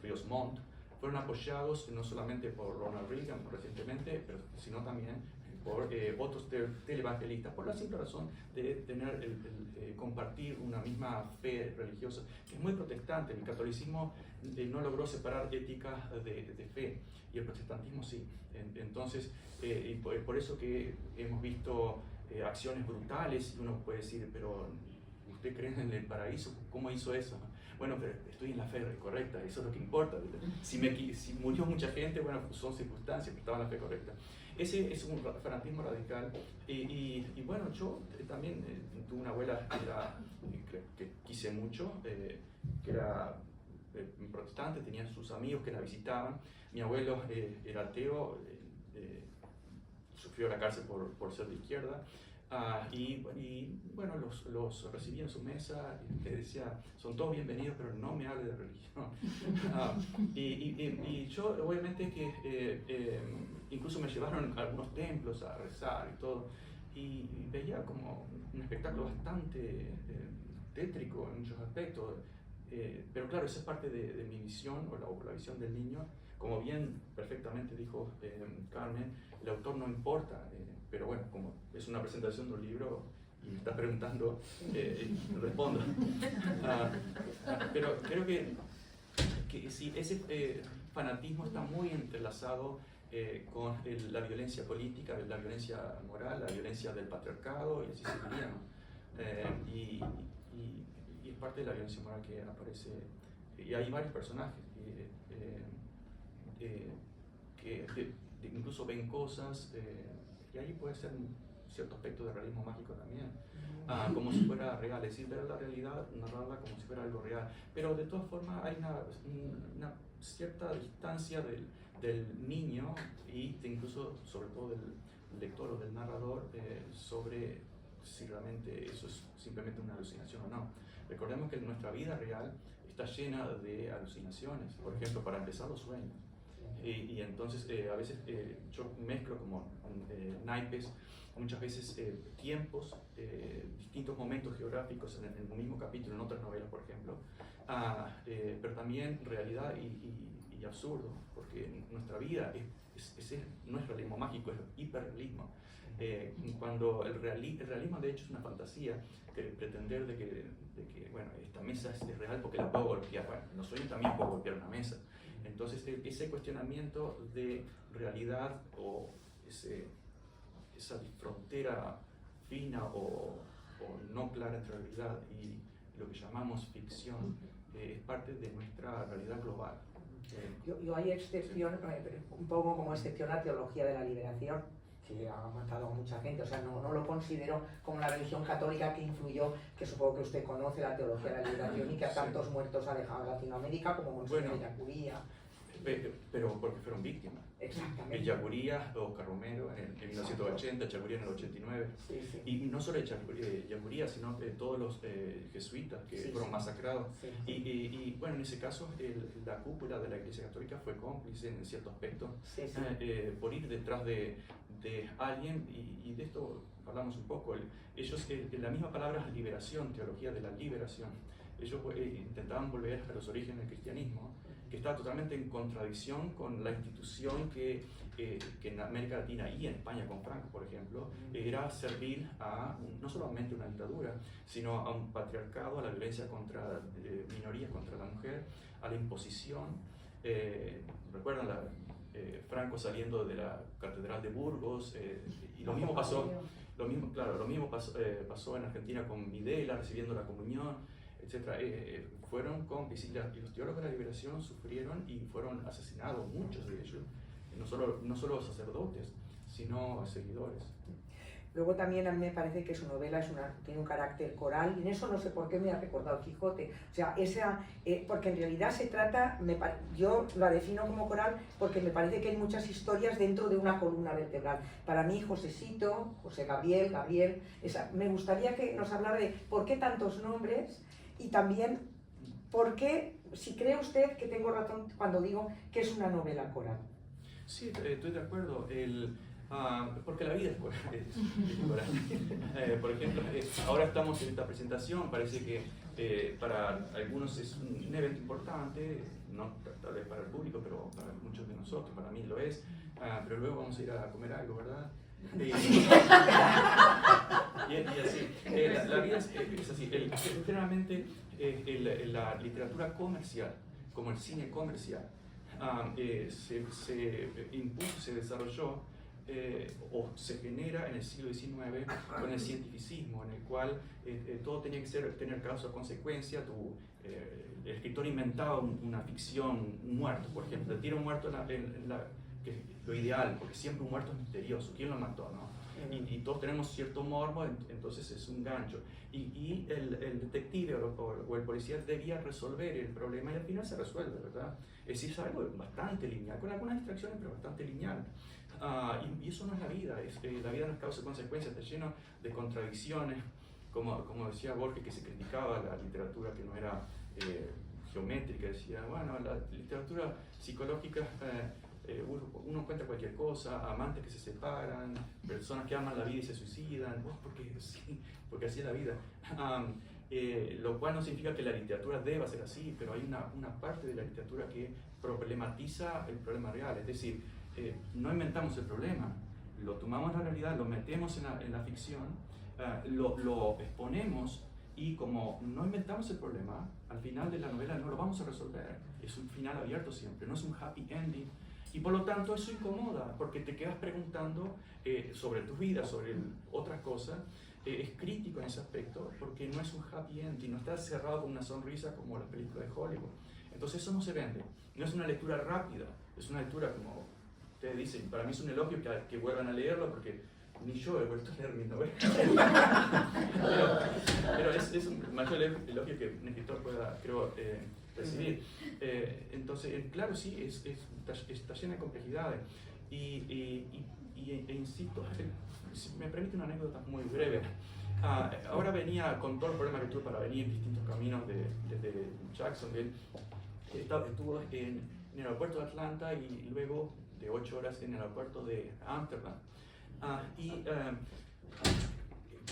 Ríos Montt. Fueron apoyados no solamente por Ronald Reagan recientemente, sino también por otros televangelistas, por la simple razón de tener compartir una misma fe religiosa, que es muy protestante. El catolicismo no logró separar ética de fe, y el protestantismo sí. Entonces, y por eso que hemos visto acciones brutales, y uno puede decir, pero ¿usted cree en el paraíso? ¿Cómo hizo eso? Bueno, pero estoy en la fe correcta, eso es lo que importa. Si murió mucha gente, bueno, pues son circunstancias, pero estaba en la fe correcta. Ese es un fanatismo radical. Y bueno, yo también tuve una abuela que quise mucho, que era protestante, tenía sus amigos que la visitaban. Mi abuelo era ateo, sufrió la cárcel por ser de izquierda. Y bueno, los recibí en su mesa y les decía, son todos bienvenidos, pero no me hable de religión. Y yo, obviamente, que incluso me llevaron a algunos templos a rezar y todo, y veía como un espectáculo bastante tétrico en muchos aspectos. Pero claro, esa es parte de mi visión, o la visión del niño. Como bien perfectamente dijo Carmen, el autor no importa, pero bueno, como es una presentación de un libro y me está preguntando, respondo. Pero creo que sí, ese fanatismo está muy entrelazado con la violencia política, la violencia moral, la violencia del patriarcado, y así seguiría, ¿no? Y es parte de la violencia moral que aparece, y hay varios personajes que incluso ven cosas, y ahí puede ser un cierto aspecto de realismo mágico también, como si fuera real, es decir, ver la realidad, narrarla como si fuera algo real, pero de todas formas hay una cierta distancia del niño y incluso sobre todo del lector o del narrador sobre si realmente eso es simplemente una alucinación o no. Recordemos que nuestra vida real está llena de alucinaciones, por ejemplo, para empezar, los sueños. Y entonces a veces yo mezclo como naipes, muchas veces tiempos, distintos momentos geográficos en el mismo capítulo, en otras novelas, por ejemplo, pero también realidad y absurdo, porque nuestra vida no es realismo mágico, es hiperrealismo. Cuando el realismo de hecho es una fantasía, que pretender de que bueno, esta mesa es real porque la puedo golpear. Bueno, en los sueños también puedo golpear una mesa. Entonces ese cuestionamiento de realidad o esa frontera fina o no clara entre realidad y lo que llamamos ficción es parte de nuestra realidad global. Yo hay excepción, un poco como excepción a la teología de la liberación, que ha matado a mucha gente, o sea, no lo considero como la religión católica que influyó, que supongo que usted conoce, la teología de la liberación, y que a tantos muertos ha dejado en Latinoamérica, como Monseñor de Curía. pero porque fueron víctimas. Exactamente. Yaguría o Carromero en 1980, Yaguría en el 89. Sí, sí. Y no solo Yaguría, sino todos los jesuitas que fueron masacrados. Sí. Y bueno, en ese caso, la cúpula de la Iglesia Católica fue cómplice en cierto aspecto por ir detrás de alguien, y de esto hablamos un poco. Ellos, la misma palabra liberación, teología de la liberación, ellos intentaban volver a los orígenes del cristianismo, que estaba totalmente en contradicción con la institución que en América Latina y en España con Franco, por ejemplo, era servir a no solamente una dictadura, sino a un patriarcado, a la violencia contra minorías, contra la mujer, a la imposición. ¿Recuerdan Franco saliendo de la Catedral de Burgos? Y lo mismo pasó. Lo mismo pasó en Argentina con Videla, recibiendo la comunión, etc. Fueron cómplices, y los teólogos de la liberación sufrieron y fueron asesinados, muchos de ellos, no solo sacerdotes, sino seguidores. Luego también a mí me parece que su novela tiene un carácter coral, y en eso no sé por qué me ha recordado Quijote. O sea, porque en realidad se trata, yo la defino como coral porque me parece que hay muchas historias dentro de una columna vertebral. Para mí, Josecito, José Gabriel, me gustaría que nos hablara de por qué tantos nombres, y también por qué, si cree usted que tengo razón cuando digo que es una novela coral. Sí, estoy de acuerdo. Porque la vida es coral. Por ejemplo, ahora estamos en esta presentación, parece que para algunos es un evento importante, no tal vez para el público, pero para muchos de nosotros, para mí lo es, pero luego vamos a ir a comer algo, ¿verdad? Y así, la vida es así. Generalmente la literatura comercial, como el cine comercial, se impuso, se desarrolló o se genera en el siglo XIX con el cientificismo, en el cual todo tenía que tener causa-consecuencia. El escritor inventaba una ficción, un muerto, por ejemplo, tira un muerto que es lo ideal, porque siempre un muerto es misterioso, ¿quién lo mató? ¿No? Y todos tenemos cierto morbo, entonces es un gancho. Y el detective o el policía debía resolver el problema, y al final se resuelve, ¿verdad? Es decir, es algo bastante lineal, con algunas distracciones, pero bastante lineal. Y eso no es la vida, la vida no es causa y consecuencia, está lleno de contradicciones, como decía Borges, que se criticaba la literatura que no era geométrica, decía, bueno, la literatura psicológica, uno encuentra cualquier cosa, amantes que se separan, personas que aman la vida y se suicidan, porque así es la vida. Lo cual no significa que la literatura deba ser así, pero hay una parte de la literatura que problematiza el problema real, es decir, no inventamos el problema, lo tomamos en la realidad, lo metemos en la ficción, lo exponemos, y como no inventamos el problema, al final de la novela no lo vamos a resolver, es un final abierto siempre, no es un happy ending, y por lo tanto eso incomoda, porque te quedas preguntando sobre tu vida, sobre otras cosas. Es crítico en ese aspecto, porque no es un happy ending, no está cerrado con una sonrisa como las películas de Hollywood. Entonces eso no se vende, no es una lectura rápida, es una lectura como ustedes dicen, para mí es un elogio que vuelvan a leerlo, porque ni yo he vuelto a leer mi novela. pero es un mayor elogio que un escritor pueda, creo, recibir. Entonces, claro, sí, está llena de complejidades. E insisto, si me permite una anécdota muy breve. Ahora venía con todo el problema que tuve para venir distintos caminos desde Jacksonville. Estuvo en el aeropuerto de Atlanta y luego de 8 horas en el aeropuerto de Ámsterdam.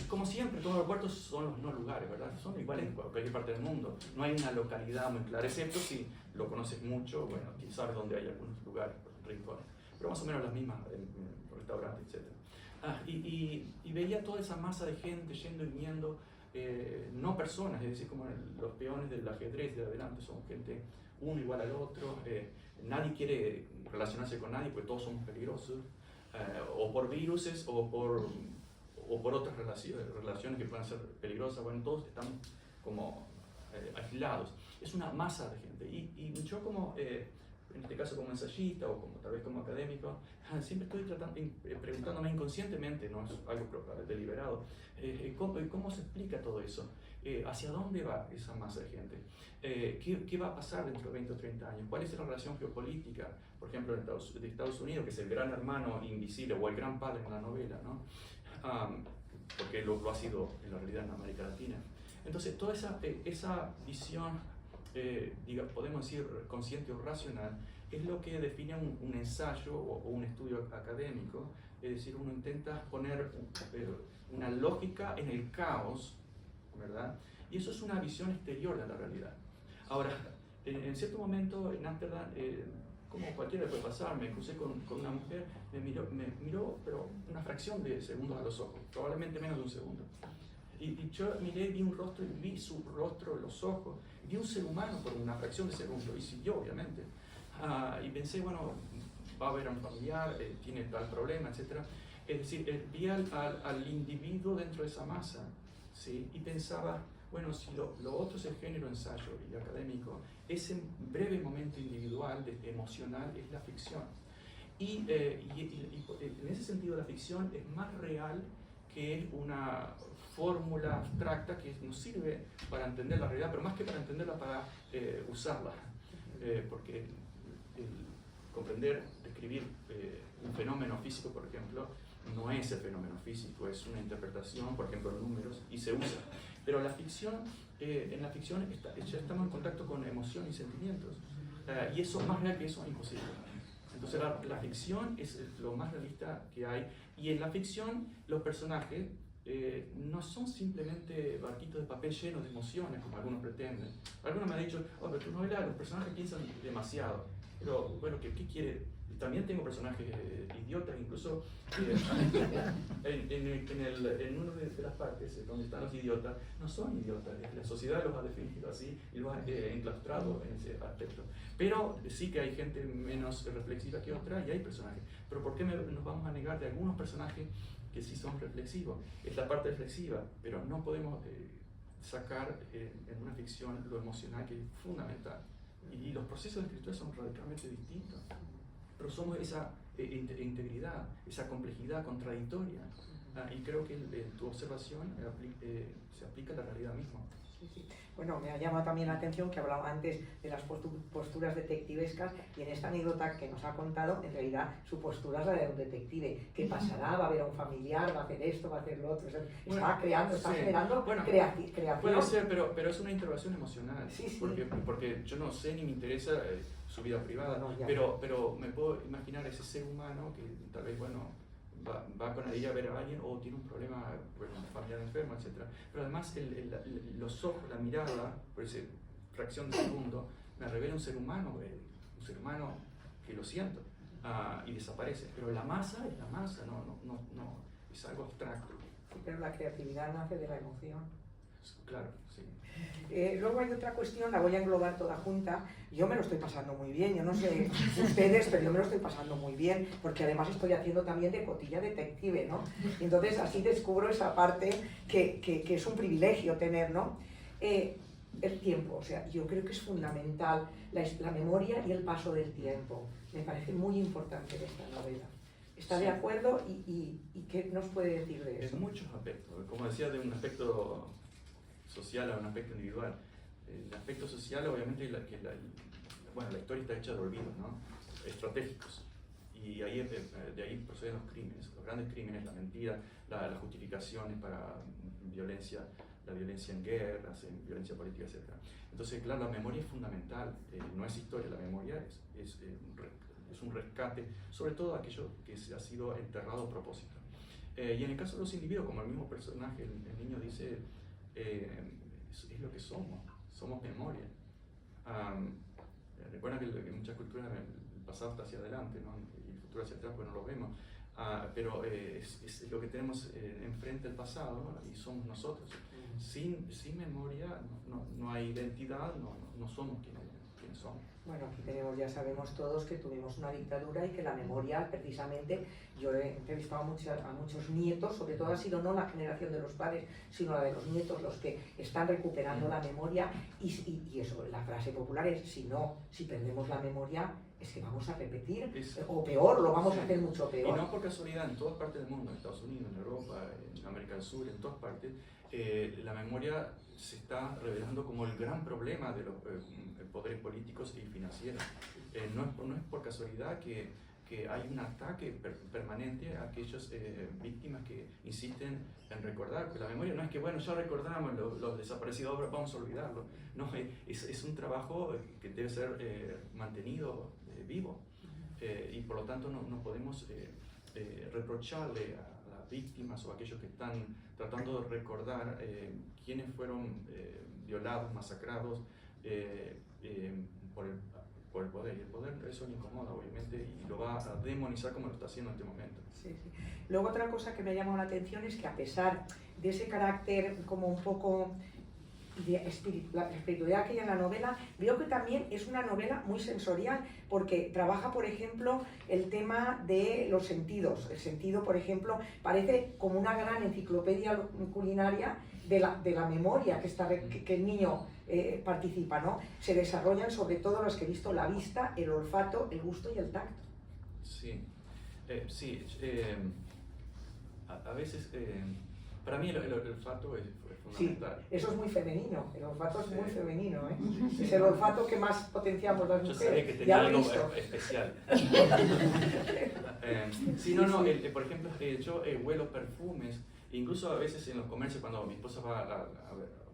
Como siempre, todos los aeropuertos son los mismos lugares, ¿verdad? Son iguales en cualquier parte del mundo. No hay una localidad muy clara, excepto si lo conoces mucho, bueno, sabes dónde hay algunos lugares, rincones. Pero más o menos las mismas, en restaurantes, etc. Y veía toda esa masa de gente yendo y viniendo, no personas, es decir, como los peones del ajedrez de adelante, son gente uno igual al otro, nadie quiere relacionarse con nadie porque todos somos peligrosos, o por viruses o por otras relaciones que puedan ser peligrosas. Bueno, todos estamos como aislados. Es una masa de gente. Y yo como en este caso como ensayista o como, tal vez como académico, siempre estoy preguntándome inconscientemente, no es algo deliberado, ¿cómo se explica todo eso? ¿Hacia dónde va esa masa de gente? ¿Qué va a pasar dentro de 20 o 30 años? ¿Cuál es la relación geopolítica, por ejemplo, de Estados Unidos, que es el gran hermano invisible o el gran padre en la novela, ¿no? Porque lo ha sido en la realidad en América Latina? Entonces, toda esa visión, podemos decir, consciente o racional, es lo que define un ensayo o un estudio académico. Es decir, uno intenta poner una lógica en el caos, ¿verdad? Y eso es una visión exterior de la realidad. Ahora, en cierto momento en Ámsterdam, como cualquiera puede pasar, me crucé con una mujer, me miró, pero una fracción de segundos a los ojos, probablemente menos de un segundo. Y yo miré, vi un rostro, y vi su rostro, los ojos, vi un ser humano por una fracción de segundo, y siguió, obviamente. Y pensé, bueno, va a haber un familiar, tiene tal problema, etc. Es decir, vi al individuo dentro de esa masa, ¿sí? Y pensaba, bueno, si lo otro es el género ensayo y académico, ese breve momento individual, emocional, es la ficción. Y en ese sentido la ficción es más real que una fórmula abstracta que nos sirve para entender la realidad, pero más que para entenderla, para usarla. Porque comprender, describir un fenómeno físico, por ejemplo, no es el fenómeno físico, es una interpretación, por ejemplo, en números, y se usa. Pero la ficción, en la ficción ya estamos en contacto con emoción y sentimientos, y eso, más real que eso, es imposible. Entonces la ficción es lo más realista que hay, y en la ficción los personajes no son simplemente barquitos de papel llenos de emociones, como algunos pretenden. Algunos me han dicho, oh, pero tu novela, los personajes piensan demasiado. Pero bueno, ¿qué quiere? También tengo personajes idiotas, incluso en una de las partes donde están los idiotas, no son idiotas, la sociedad los ha definido así y los ha enclaustrado en ese aspecto. Pero sí que hay gente menos reflexiva que otra y hay personajes. Pero ¿por qué nos vamos a negar de algunos personajes que sí son reflexivos? Es la parte reflexiva, pero no podemos sacar en una ficción lo emocional, que es fundamental. Y los procesos de escritura son radicalmente distintos. Pero somos esa integridad, esa complejidad contradictoria. Y creo que tu observación se aplica a la realidad misma. Sí, sí. Bueno, me ha llamado también la atención que hablaba antes de las posturas detectivescas, y en esta anécdota que nos ha contado, en realidad su postura es la de un detective. ¿Qué pasará? ¿Va a haber a un familiar? ¿Va a hacer esto? ¿Va a hacer lo otro? O sea, está creando, está generando creación. Puede ser, pero es una interrogación emocional. Sí, sí. Porque yo no sé ni me interesa su vida privada, no, pero me puedo imaginar ese ser humano que tal vez, bueno, va con ella a ver a alguien o tiene un problema, bueno, un familiar enfermo, etc. Pero además los ojos, la mirada, por esa fracción de segundo, me revela un ser humano que lo siento, y desaparece. Pero la masa es la masa, no es algo abstracto. Sí, pero la creatividad nace de la emoción. Claro, sí. Luego hay otra cuestión, la voy a englobar toda junta. Yo me lo estoy pasando muy bien, yo no sé ustedes, pero yo me lo estoy pasando muy bien, porque además estoy haciendo también de cotilla detective, ¿no? Entonces así descubro esa parte que es un privilegio tener, ¿no? El tiempo, o sea, yo creo que es fundamental la memoria y el paso del tiempo. Me parece muy importante en esta novela. ¿Está de acuerdo? ¿Y qué nos puede decir de eso? En muchos aspectos, como decía, de un aspecto social a un aspecto individual. El aspecto social, obviamente, la historia está hecha de olvidos, ¿no? Estratégicos. Y de ahí proceden los crímenes, los grandes crímenes, la mentira, las justificaciones para violencia, la violencia en guerras, en violencia política, etc. Entonces, claro, la memoria es fundamental, no es historia, la memoria es un rescate, sobre todo aquello que se ha sido enterrado a propósito. Y en el caso de los individuos, como el mismo personaje, el niño dice, es lo que somos memoria. Recuerda que en muchas culturas el pasado está hacia adelante, ¿no? Y el futuro hacia atrás, pues no lo vemos. Pero es lo que tenemos enfrente del pasado, ¿no? Y somos nosotros. Sin memoria no hay identidad, no somos quienes somos. Bueno, aquí ya sabemos todos que tuvimos una dictadura y que la memoria, precisamente, yo he entrevistado a muchos nietos, sobre todo ha sido no la generación de los padres, sino la de los nietos, los que están recuperando la memoria, y eso, la frase popular es, si perdemos la memoria, es que vamos a repetir, Es- o peor, lo vamos sí. a hacer mucho Y peor. no por casualidad, en todas partes del mundo, en Estados Unidos, en Europa, en América del Sur, en todas partes, la memoria se está revelando como el gran problema de los poderes políticos y financieros. No es por casualidad que hay un ataque permanente a aquellas víctimas que insisten en recordar. Porque la memoria no es que, bueno, ya recordamos los desaparecidos, ahora vamos a olvidarlo. No, es un trabajo que debe ser mantenido vivo. Y por lo tanto no podemos reprocharle a las víctimas o a aquellos que están tratando de recordar quiénes fueron violados, masacrados por el poder. Y el poder eso le incomoda, obviamente, y lo va a demonizar como lo está haciendo en este momento. Sí, sí. Luego otra cosa que me ha llamado la atención es que a pesar de ese carácter como un poco de la espiritualidad que hay en la novela, veo que también es una novela muy sensorial, porque trabaja, por ejemplo, el tema de los sentidos. El sentido, por ejemplo, parece como una gran enciclopedia culinaria de la memoria que el niño participa, ¿no? Se desarrollan sobre todo los que he visto, la vista, el olfato, el gusto y el tacto. Sí, a veces, para mí el olfato es fundamental. Sí, eso es muy femenino, el olfato es Sí. muy femenino, ¿eh? Es el olfato que más potenciamos las Yo mujeres. sabía que Ya tenía lo he algo visto. especial. Sí, por ejemplo, yo huelo perfumes, incluso a veces en los comercios cuando mi esposa va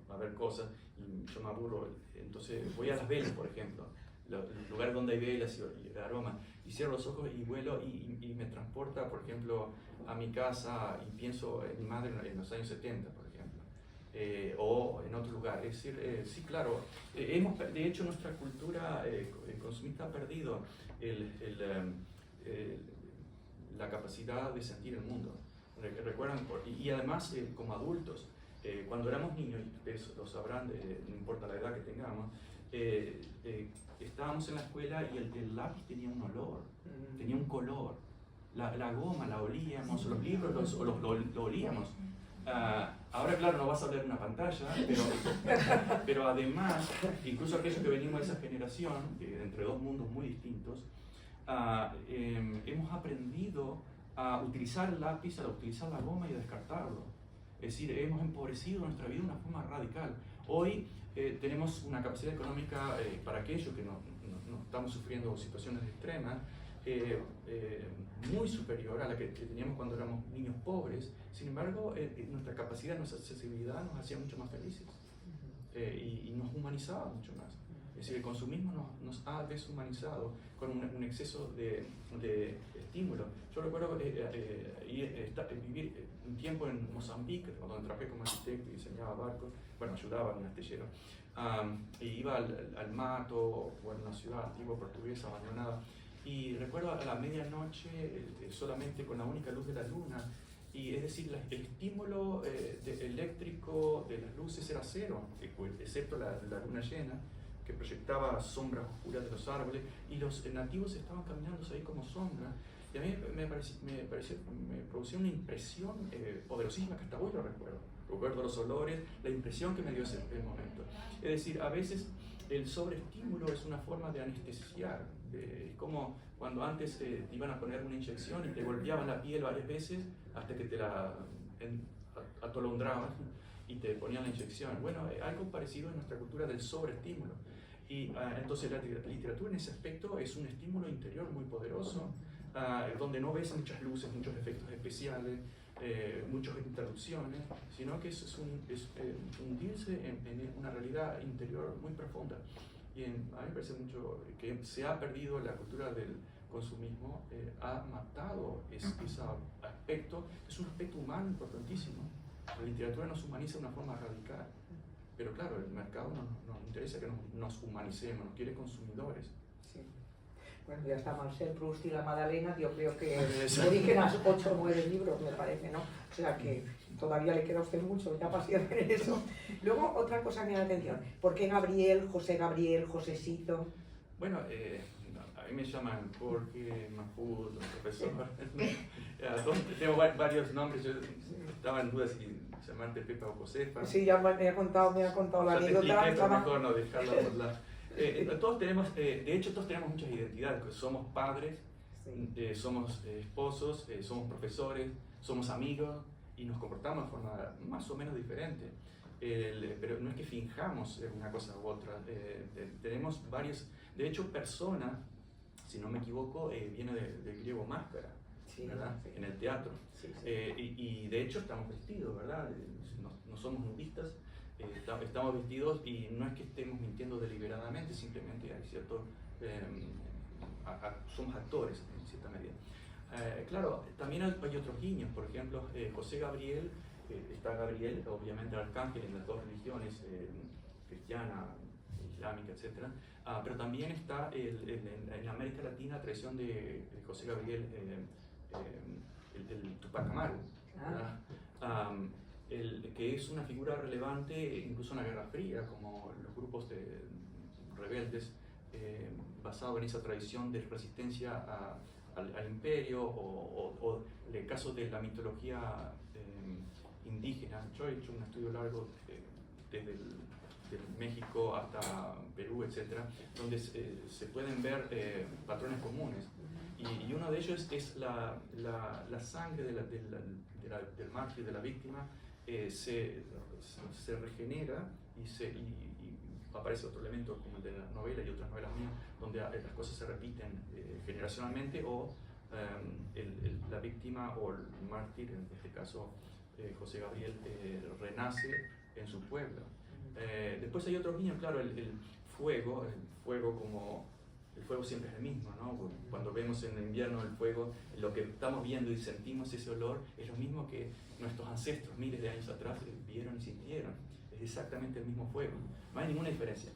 a ver cosas y yo me aburro, entonces voy a las velas, por ejemplo, el lugar donde hay velas y el aroma, y cierro los ojos y huelo y me transporta, por ejemplo, a mi casa y pienso en mi madre en los años 70, por ejemplo. O en otro lugar. Es decir, sí, claro, de hecho nuestra cultura consumista ha perdido la capacidad de sentir el mundo. Recuerdan, y además como adultos, cuando éramos niños, y ustedes lo sabrán, no importa la edad que tengamos, estábamos en la escuela y el lápiz tenía un olor, tenía un color, la goma la olíamos, los libros lo olíamos. Ahora, claro, no vas a ver una pantalla, pero además, incluso aquellos que venimos de esa generación, entre dos mundos muy distintos, hemos aprendido a utilizar el lápiz, a utilizar la goma y a descartarlo. Es decir, hemos empobrecido nuestra vida de una forma radical. Hoy tenemos una capacidad económica para aquellos que no estamos sufriendo situaciones extremas, muy superior a la que teníamos cuando éramos niños pobres. Sin embargo, nuestra capacidad, nuestra accesibilidad nos hacía mucho más felices y nos humanizaba mucho más. Es decir, el consumismo nos ha deshumanizado con un exceso de estímulo. Yo recuerdo vivir un tiempo en Mozambique, donde trabajé como arquitecto y diseñaba barcos, bueno, ayudaba en un astillero, y iba al Mato, o en una ciudad antigua portuguesa abandonada, y recuerdo a la medianoche, solamente con la única luz de la luna, y es decir, el estímulo eléctrico de las luces era cero, excepto la luna llena, que proyectaba sombras oscuras de los árboles, y los nativos estaban caminando ahí como sombra, y a mí me producía una impresión poderosísima que hasta hoy lo recuerdo los olores, la impresión que me dio ese momento. Es decir, a veces el sobreestímulo es una forma de anestesiar, es como cuando antes te iban a poner una inyección y te golpeaban la piel varias veces hasta que te la atolondraban y te ponían la inyección. Bueno, algo parecido en nuestra cultura del sobreestímulo. Y entonces la literatura en ese aspecto es un estímulo interior muy poderoso, donde no ves muchas luces, muchos efectos especiales, muchas interrupciones, sino que es hundirse en una realidad interior muy profunda. Y a mí me parece mucho que se ha perdido la cultura del consumismo, ha matado ese aspecto, es un aspecto humano importantísimo. La literatura nos humaniza de una forma radical, pero claro, el mercado nos interesa que nos humanicemos, nos quiere consumidores. Sí. Bueno, ya está Marcel Proust y la Madalena, yo creo que Orígenes 8 o 9 libros, me parece, ¿no? O sea que todavía le queda a usted mucho, ya pasé a hacer eso. Luego, otra cosa que me da la atención, ¿por qué Gabriel, Josecito? Bueno, a mí me llaman Jorge, Mahfoud, profesor. Tengo varios nombres, yo estaba en duda si llamarte Pepa o Josefa. Sí, ya me ha contado la ya te anécdota. expliqué, pero mejor no dejarla por la... Todos tenemos, de hecho todos tenemos muchas identidades, somos padres, Sí. somos esposos, somos profesores, somos amigos y nos comportamos de forma más o menos diferente. Pero no es que finjamos una cosa u otra, tenemos varios, de hecho persona, si no me equivoco, viene del griego máscara, Sí, ¿verdad? sí. En el teatro. Sí, sí. Y de hecho estamos vestidos, ¿verdad? No somos nudistas, estamos vestidos y no es que estemos mintiendo deliberadamente, simplemente hay ciertos, somos actores en cierta medida. Claro, también hay otros guiños, por ejemplo, José Gabriel, está Gabriel, obviamente el arcángel en las dos religiones, cristiana, islámica, etc. Pero también está en América Latina la tradición de José Gabriel, el Tupac Amaru, que es una figura relevante incluso en la Guerra Fría, como los grupos de rebeldes basados en esa tradición de resistencia al imperio, o el caso de la mitología indígena. Yo he hecho un estudio largo desde México hasta Perú, etcétera, donde se pueden ver patrones comunes. Y uno de ellos es la sangre del mártir, de la víctima, se regenera y aparece otro elemento como el de la novela y otras novelas mías, donde las cosas se repiten generacionalmente, o la víctima o el mártir, en este caso José Gabriel, renace en su pueblo. Después hay otros niños, claro, el fuego siempre es el mismo, ¿no? Cuando vemos en invierno el fuego, lo que estamos viendo y sentimos ese olor es lo mismo que nuestros ancestros miles de años atrás vieron y sintieron. Es exactamente el mismo fuego, no hay ninguna diferencia,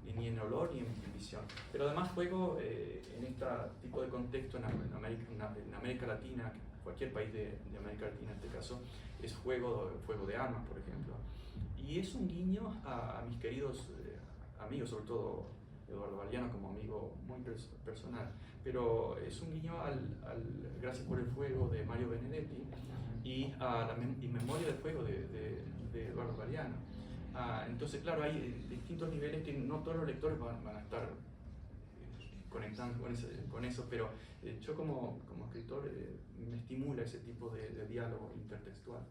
ni en olor ni en visión. Pero además fuego, en este tipo de contexto en América Latina, cualquier país de América Latina en este caso, es fuego de armas, por ejemplo. Y es un guiño a mis queridos amigos, sobre todo Eduardo Galeano como amigo muy personal, pero es un guiño al Gracias por el Fuego de Mario Benedetti y a la Memoria del Fuego de Eduardo Galeano. Entonces, claro, hay distintos niveles que no todos los lectores van a estar conectando con eso, pero yo como escritor me estimula ese tipo de diálogo intertextual.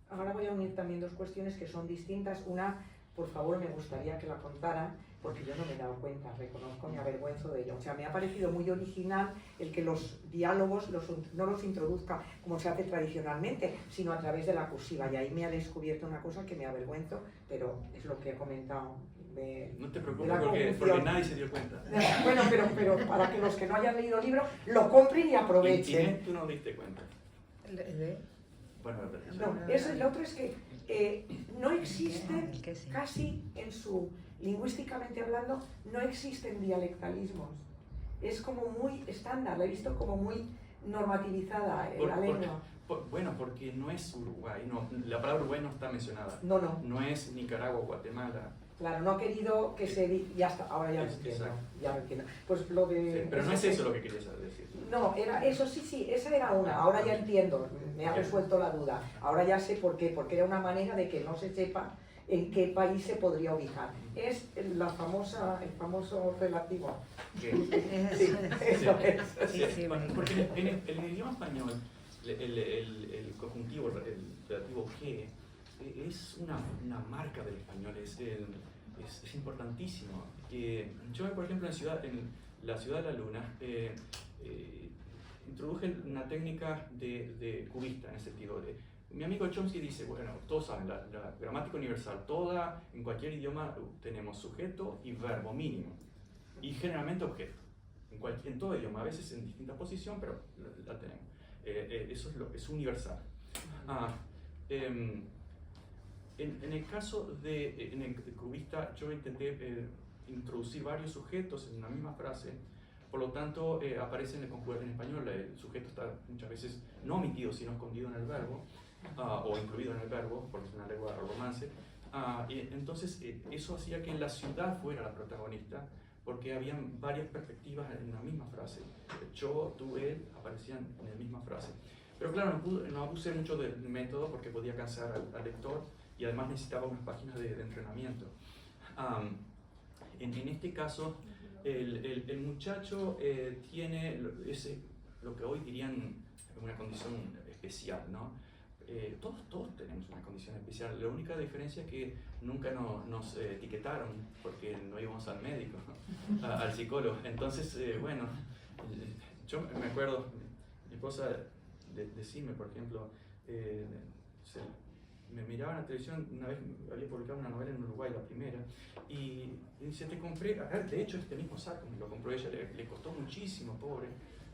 Ahora voy a unir también dos cuestiones que son distintas. Una, por favor, me gustaría que la contara, porque yo no me he dado cuenta, reconozco, me avergüenzo de ello. O sea, me ha parecido muy original el que los diálogos no los introduzca como se hace tradicionalmente, sino a través de la cursiva. Y ahí me ha descubierto una cosa que me avergüenzo, pero es lo que he comentado. No te preocupes, porque nadie se dio cuenta. Bueno, pero para que los que no hayan leído el libro lo compren y aprovechen. ¿Y tú no diste cuenta? Bueno, no, lo otro es que no existen, casi en su, lingüísticamente hablando, no existen dialectalismos. Es como muy estándar, la he visto como muy normativizada la lengua. Bueno, porque no es Uruguay, la palabra Uruguay no está mencionada. No. No es Nicaragua o Guatemala. Claro, no ha querido que se... Ya está, ahora ya lo entiendo. Ya lo entiendo. Pues lo de... Sí, pero no es eso lo que querías decir. No, era eso, sí, esa era una. Ahora ya entiendo, me ha resuelto la duda. Ahora ya sé por qué, porque era una manera de que no se sepa en qué país se podría ubicar. Es el famoso relativo. Sí. Sí, eso es. Porque en el idioma español, el conjuntivo, el relativo que es una marca del español, es importantísimo. Yo, por ejemplo, en la ciudad de la Luna, introduje una técnica de cubista, en el sentido de... Mi amigo Chomsky dice, bueno, todos saben, la gramática universal, en cualquier idioma tenemos sujeto y verbo mínimo, y generalmente objeto, en todo idioma, a veces en distinta posición, pero la tenemos. Eso es universal. En el caso en el cubista, yo intenté introducir varios sujetos en una misma frase, por lo tanto aparece en español, el sujeto está muchas veces no omitido, sino escondido en el verbo, o incluido en el verbo, porque es una lengua romance. Y entonces eso hacía que la ciudad fuera la protagonista, porque habían varias perspectivas en una misma frase. Yo, tú, él aparecían en la misma frase. Pero claro, no abusé mucho del método porque podía cansar al lector, y además necesitaba unas páginas de entrenamiento. en este caso, el muchacho tiene lo que hoy dirían una condición especial, ¿no? Todos tenemos una condición especial. La única diferencia es que nunca nos etiquetaron porque no íbamos al médico, al psicólogo. Entonces, bueno, yo me acuerdo, mi esposa decime, por ejemplo, me miraba en la televisión, una vez había publicado una novela en Uruguay, la primera, y dice, te compré, de hecho este mismo saco me lo compró ella, le costó muchísimo, pobre,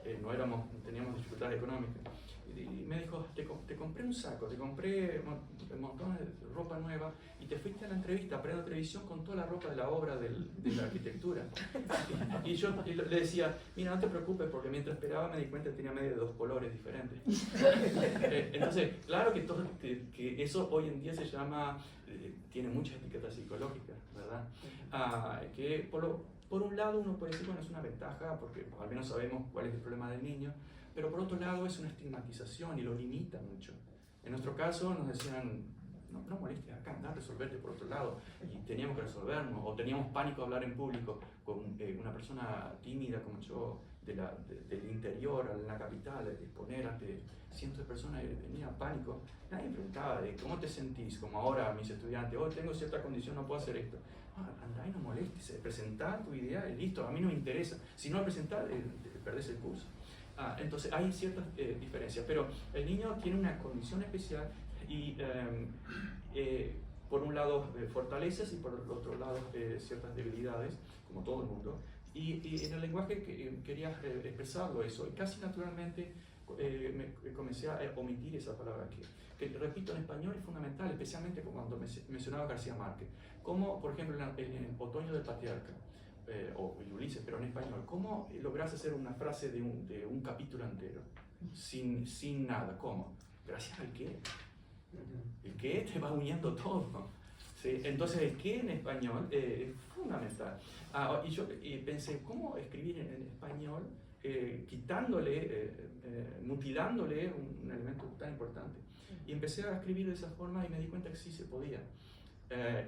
teníamos dificultades económicas, y me dijo, te compré un saco, te compré un montón de ropa nueva, y te fuiste a la entrevista a Prendo Televisión con toda la ropa de la obra de la arquitectura. Y yo le decía, mira, no te preocupes, porque mientras esperaba me di cuenta que tenía medio de 2 colores diferentes. Entonces, claro que eso hoy en día se llama, tiene muchas etiquetas psicológicas, ¿verdad? Que por un lado uno puede decir, bueno, es una ventaja, porque al menos sabemos cuál es el problema del niño, pero por otro lado es una estigmatización y lo limita mucho. En nuestro caso nos decían, no molestes acá, anda a resolverte por otro lado, y teníamos que resolvernos, o teníamos pánico de hablar en público con una persona tímida como yo, del interior, en la capital, de exponer ante cientos de personas, y tenía pánico. Nadie me preguntaba de cómo te sentís, como ahora mis estudiantes, hoy tengo cierta condición, no puedo hacer esto. Andá y no molestes, presentá tu idea y listo, a mí no me interesa. Si no la presentás, perdés el curso. Entonces hay ciertas diferencias, pero el niño tiene una condición especial y por un lado fortalezas y por el otro lado ciertas debilidades, como todo el mundo. Y en el lenguaje quería expresarlo eso, y casi naturalmente comencé a omitir esa palabra que repito, en español es fundamental, especialmente cuando mencionaba García Márquez, como por ejemplo en Otoño del Patriarca, o Ulises, pero en español. ¿Cómo logras hacer una frase de un capítulo entero sin nada? ¿Cómo? Gracias al qué. El qué te va uniendo todo. ¿Sí? Entonces el qué en español es fundamental. Y yo pensé, ¿cómo escribir en español quitándole, mutilándole un elemento tan importante? Y empecé a escribir de esa forma y me di cuenta que sí se podía.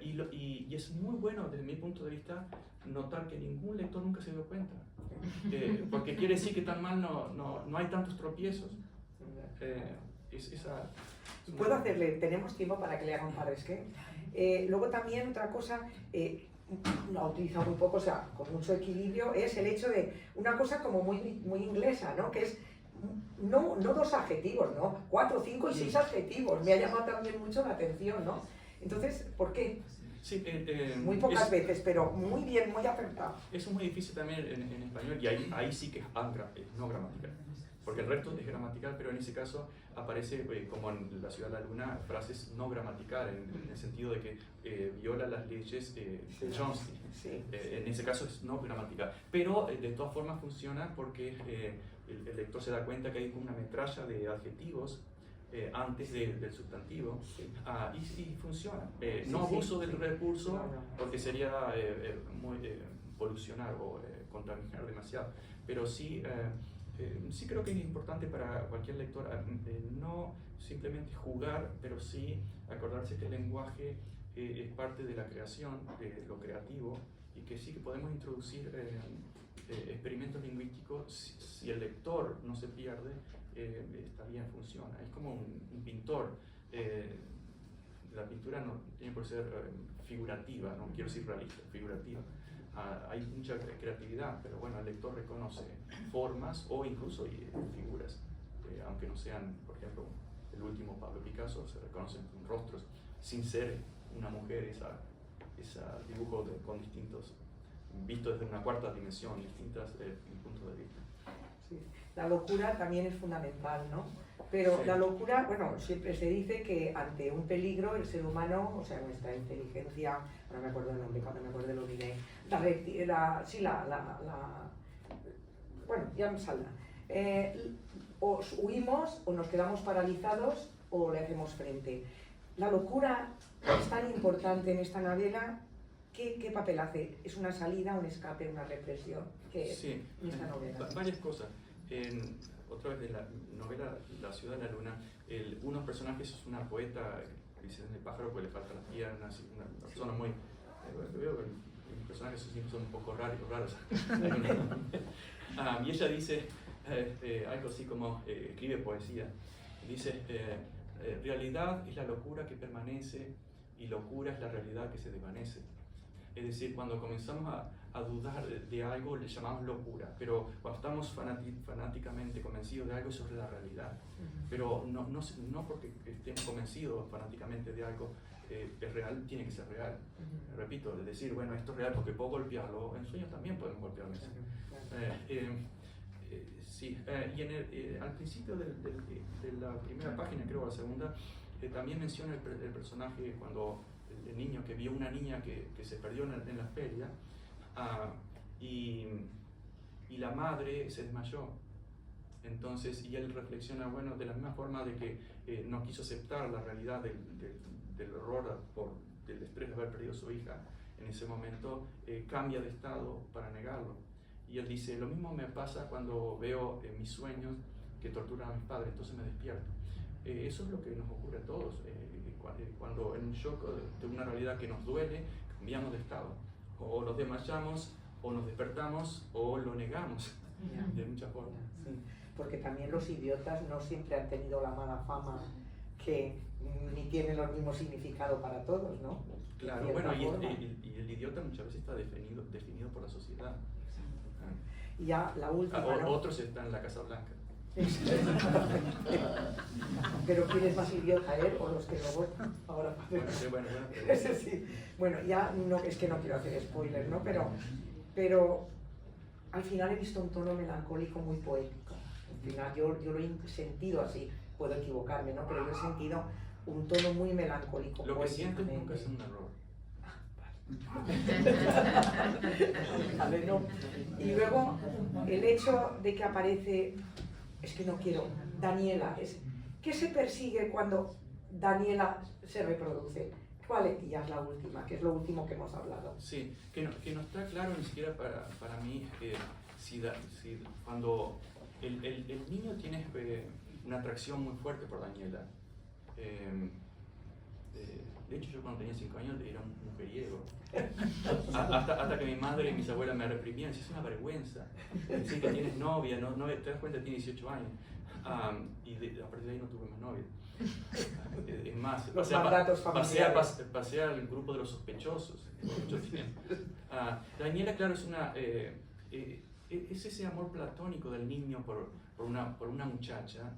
Y es muy bueno desde mi punto de vista notar que ningún lector nunca se dio cuenta, porque quiere decir que tan mal no hay tantos tropiezos. ¿Puedo hacerle? Tenemos tiempo para que le haga un par de sketches. Luego también otra cosa, lo ha utilizado muy poco, o sea, con mucho equilibrio, es el hecho de una cosa como muy inglesa, ¿no? Que es no 2 adjetivos, ¿no? 4, 5 y 6 adjetivos. Me ha llamado también mucho la atención, ¿no? Entonces, ¿por qué? Sí, muy pocas veces, pero muy bien, muy acertado. Eso es muy difícil también en español, y ahí sí que es no gramatical, porque el resto es gramatical, pero en ese caso aparece, como en La Ciudad de la Luna, frases no gramaticales, en el sentido de que viola las leyes de Chomsky. Sí. En ese caso es no gramatical, pero de todas formas funciona porque el lector se da cuenta que hay una metralla de adjetivos antes del sustantivo, y funciona. No abuso del recurso, porque sería muy polucionar o contaminar demasiado, pero sí creo que es importante para cualquier lector no simplemente jugar, pero sí acordarse que el lenguaje es parte de la creación, de lo creativo, y que sí que podemos introducir experimentos lingüísticos si el lector no se pierde. Está bien, funciona. Es como un pintor. La pintura no tiene por ser figurativa, no quiero decir realista, figurativa. Hay mucha creatividad, pero bueno, el lector reconoce formas o incluso figuras, aunque no sean, por ejemplo, el último Pablo Picasso, se reconocen rostros sin ser una mujer, ese dibujo con distintos, visto desde una cuarta dimensión, distintos puntos de vista. Sí. La locura también es fundamental, ¿no? Pero sí. La locura, bueno, siempre se dice que ante un peligro el ser humano, o sea, nuestra inteligencia, no me acuerdo el nombre, cuando me acuerdo lo diré, bueno, ya me saldrá. O huimos, o nos quedamos paralizados, o le hacemos frente. La locura es tan importante en esta novela. ¿Qué papel hace? ¿Es una salida, un escape, una represión? ¿Qué es en esta novela? Varias cosas. Otra vez de la novela La Ciudad de la Luna, unos personajes es una poeta, Vicente Pájaro, porque le falta las piernas, una persona muy... mis personajes siempre son un poco raros. Y ella dice algo así como, escribe poesía, dice, realidad es la locura que permanece y locura es la realidad que se desvanece. Es decir, cuando comenzamos a dudar de algo le llamamos locura, pero cuando estamos fanáticamente convencidos de algo, eso es la realidad. Pero no porque estemos convencidos fanáticamente de algo es real, tiene que ser real. Repito, es decir, bueno, esto es real porque puedo golpearlo, en sueños también podemos golpearlo. Sí, y al principio de la primera página, creo, la segunda, también menciona el personaje cuando el niño que vio una niña que se perdió en la feria y la madre se desmayó. Entonces, y él reflexiona, bueno, de la misma forma de que no quiso aceptar la realidad del horror del estrés de haber perdido a su hija en ese momento, cambia de estado para negarlo. Y él dice, lo mismo me pasa cuando veo en mis sueños que torturan a mis padres, entonces me despierto. Eso es lo que nos ocurre a todos. Cuando en un shock de una realidad que nos duele, cambiamos de estado. O nos desmayamos, o nos despertamos, o lo negamos, de muchas formas. Sí. Porque también los idiotas no siempre han tenido la mala fama que ni tienen los mismos significados para todos, ¿no? Claro, bueno, y el idiota muchas veces está definido por la sociedad. Y ya la última, ¿no? Otros están en la Casa Blanca. Pero ¿quién es más idiota, él o los que lo votan? Ahora, Bueno, sí. Bueno, ya no, es que no quiero hacer spoilers, ¿no? Pero al final he visto un tono melancólico muy poético. Al final yo lo he sentido así, puedo equivocarme, ¿no? Pero yo he sentido un tono muy melancólico. Lo que sientes nunca es un error. Vale, no. Y luego el hecho de que aparece, es que no quiero, Daniela, ¿qué se persigue cuando Daniela se reproduce? ¿Cuál es? Y ya es la última, que es lo último que hemos hablado. Sí, que no está claro ni siquiera para mí si cuando el niño tiene una atracción muy fuerte por Daniela. De hecho, yo cuando tenía 5 años era un mujeriego. Hasta que mi madre y mis abuelas me reprimían. Es una vergüenza decir que tienes novia, no, te das cuenta que tiene 18 años. Y a partir de ahí no tuve más novia. Es más, pasé al grupo de los sospechosos por mucho tiempo. Daniela, claro, es ese amor platónico del niño por una muchacha.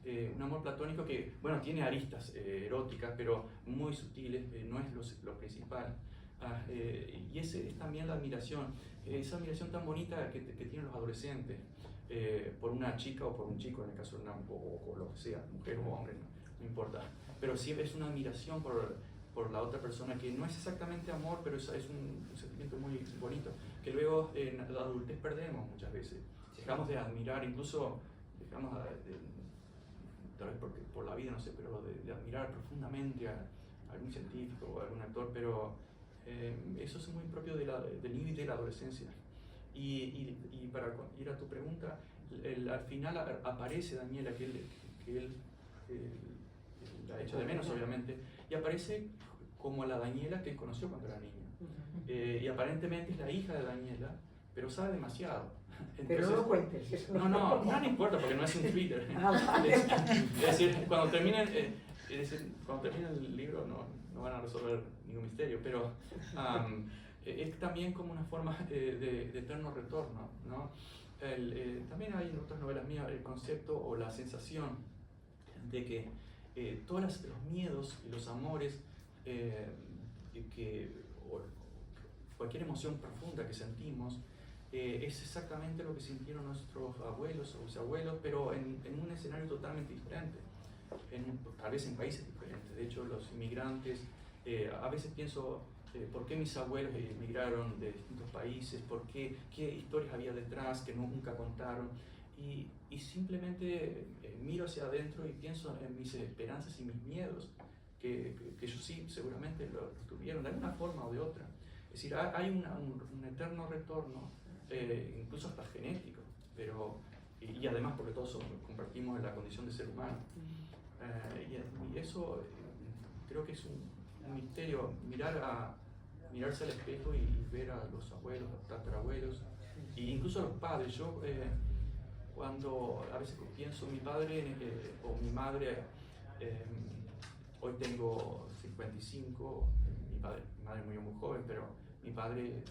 Un amor platónico que, bueno, tiene aristas eróticas, pero muy sutiles, no es lo principal. Y ese es también la admiración, esa admiración tan bonita que tienen los adolescentes por una chica o por un chico, en el caso de o lo que sea, mujer o hombre, no importa. Pero sí es una admiración por la otra persona que no es exactamente amor, pero es un sentimiento muy bonito, que luego en la adultez perdemos muchas veces. Dejamos de admirar, incluso dejamos tal vez por la vida, no sé, pero de admirar profundamente a algún científico o a algún actor, pero eso es muy propio del niño y de la adolescencia. Y para ir a tu pregunta, al final aparece Daniela, que él la echa de menos, obviamente, y aparece como la Daniela que él conoció cuando era niño. Y aparentemente es la hija de Daniela, pero sabe demasiado. Entonces, pero no lo cuentes. No importa, porque no es un thriller. Es decir, cuando termine el libro no van a resolver ningún misterio, pero es también como una forma de eterno retorno, ¿no? También hay en otras novelas mías el concepto o la sensación de que todos los miedos y los amores, o cualquier emoción profunda que sentimos, es exactamente lo que sintieron nuestros abuelos o bisabuelos, pero en un escenario totalmente diferente, tal vez en países diferentes. De hecho, los inmigrantes, a veces pienso, ¿por qué mis abuelos emigraron de distintos países? ¿Qué historias había detrás que nunca contaron? Y simplemente miro hacia adentro y pienso en mis esperanzas y mis miedos, que ellos sí seguramente lo tuvieron de alguna forma o de otra. Es decir, hay un eterno retorno, incluso hasta genético, y además porque todos compartimos la condición de ser humano. Y eso creo que es un misterio, mirar mirarse al espejo y ver a los abuelos, los tatarabuelos, e incluso a los padres. Yo cuando a veces pienso mi padre o mi madre, hoy tengo 55, mi madre murió muy joven, pero mi padre,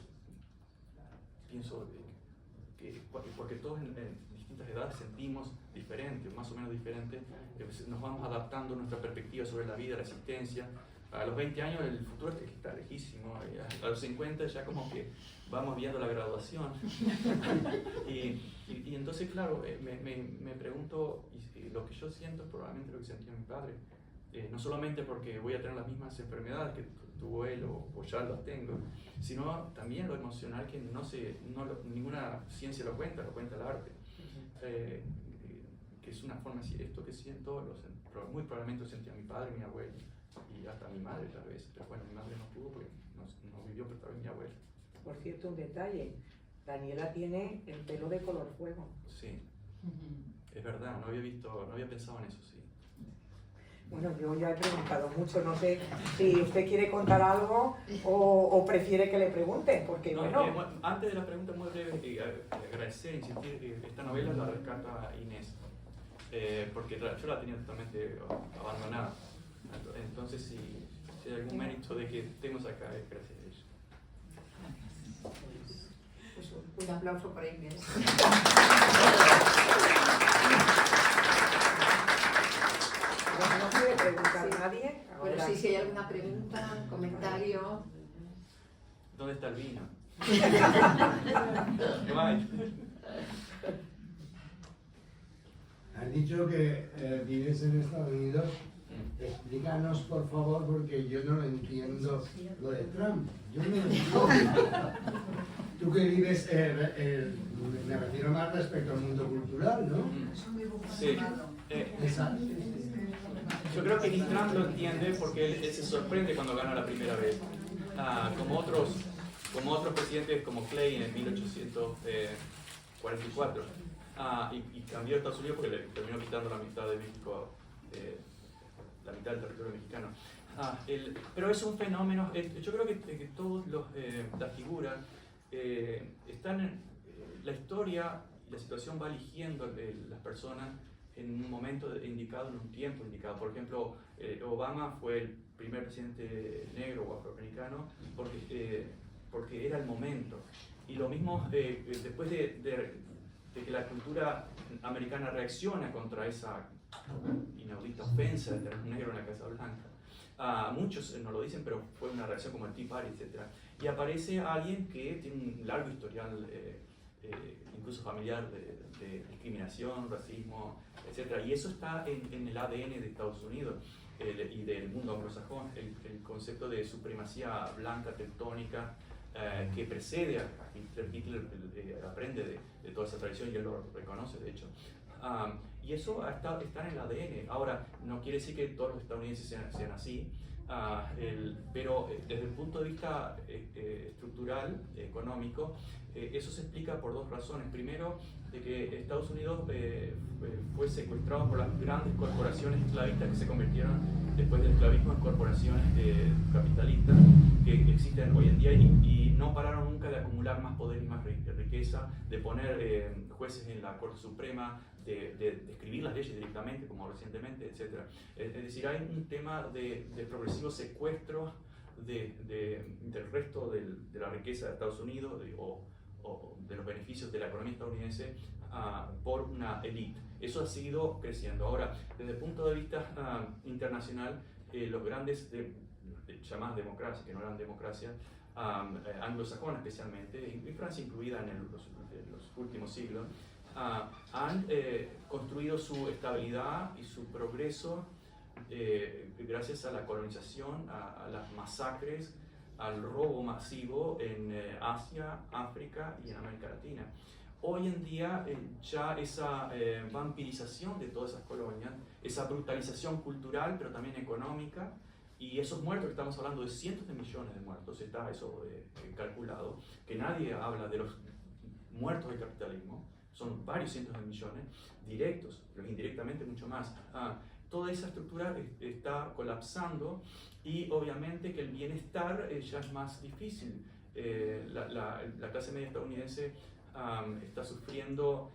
pienso que porque todos en distintas edades sentimos diferente, más o menos diferente, nos vamos adaptando a nuestra perspectiva sobre la vida, la existencia. A los 20 años el futuro está lejísimo, a los 50 ya como que vamos viendo la graduación. y entonces, claro, me pregunto, y lo que yo siento es probablemente lo que sentía mi padre. No solamente porque voy a tener las mismas enfermedades que tuvo él o ya las tengo, sino también lo emocional que ninguna ciencia lo cuenta el arte. Que es una forma así, esto que siento, muy probablemente lo sentía mi padre, mi abuelo y hasta mi madre tal vez, pero bueno, mi madre no pudo porque no vivió, pero tal vez mi abuelo. Por cierto, un detalle, Daniela tiene el pelo de color fuego. Sí, es verdad, no había pensado en eso, sí. Bueno, yo ya he preguntado mucho, no sé si usted quiere contar algo o prefiere que le pregunte, porque No, bueno... antes de la pregunta muy breve, agradecer, insistir, esta novela la rescata Inés, porque yo la tenía totalmente abandonada. Entonces, si hay algún mérito de que estemos acá, es gracias a ella. Pues un aplauso para Inés. No quiere preguntar Sí. a nadie. Pero Ahora- sí, si hay alguna pregunta, comentario. ¿Dónde está el vino? No hay. Has dicho que vives en Estados Unidos. Explícanos, por favor, porque yo no lo entiendo lo de Trump. Yo no lo entiendo. Tú que vives, me refiero más respecto al mundo cultural, ¿no? Sí. Exacto. Yo creo que ni Trump lo entiende porque él se sorprende cuando gana la primera vez. Como otros presidentes como Clay en 1844. Y cambió Estados Unidos porque le terminó quitando la mitad de México, la mitad del territorio mexicano. Pero es un fenómeno, yo creo que todas las figuras están la historia y la situación va eligiendo las personas en un momento indicado, en un tiempo indicado. Por ejemplo, Obama fue el primer presidente negro o afroamericano porque era el momento. Y lo mismo después de que la cultura americana reacciona contra esa inaudita ofensa de tener un negro en la Casa Blanca. Muchos no lo dicen, pero fue una reacción como el Tea Party, etc. Y aparece alguien que tiene un largo historial, incluso familiar, de discriminación, racismo, etc. Y eso está en el ADN de Estados Unidos y del mundo anglosajón, el concepto de supremacía blanca tectónica que precede a Hitler. Hitler aprende de toda esa tradición y él lo reconoce, de hecho. Y eso está en el ADN. Ahora, no quiere decir que todos los estadounidenses sean así, pero desde el punto de vista estructural, económico, eso se explica por dos razones. Primero, de que Estados Unidos fue secuestrado por las grandes corporaciones esclavistas que se convirtieron después del esclavismo en corporaciones capitalistas que existen hoy en día y no pararon nunca de acumular más poder y más riqueza, de poner jueces en la Corte Suprema, de escribir las leyes directamente, como recientemente, etc. Es decir, hay un tema de progresivo secuestro del resto de la riqueza de Estados Unidos o de los beneficios de la economía estadounidense por una élite. Eso ha seguido creciendo. Ahora, desde el punto de vista internacional, los grandes llamadas democracias, que no eran democracias, anglosajonas especialmente, y Francia incluida en los últimos siglos, han construido su estabilidad y su progreso gracias a la colonización, a las masacres, al robo masivo en Asia, África y en América Latina. Hoy en día ya esa vampirización de todas esas colonias, esa brutalización cultural pero también económica, y esos muertos, que estamos hablando de cientos de millones de muertos, está eso calculado, que nadie habla de los muertos del capitalismo, son varios cientos de millones, directos, pero indirectamente mucho más. toda esa estructura está colapsando y obviamente que el bienestar ya es más difícil. La clase media estadounidense está sufriendo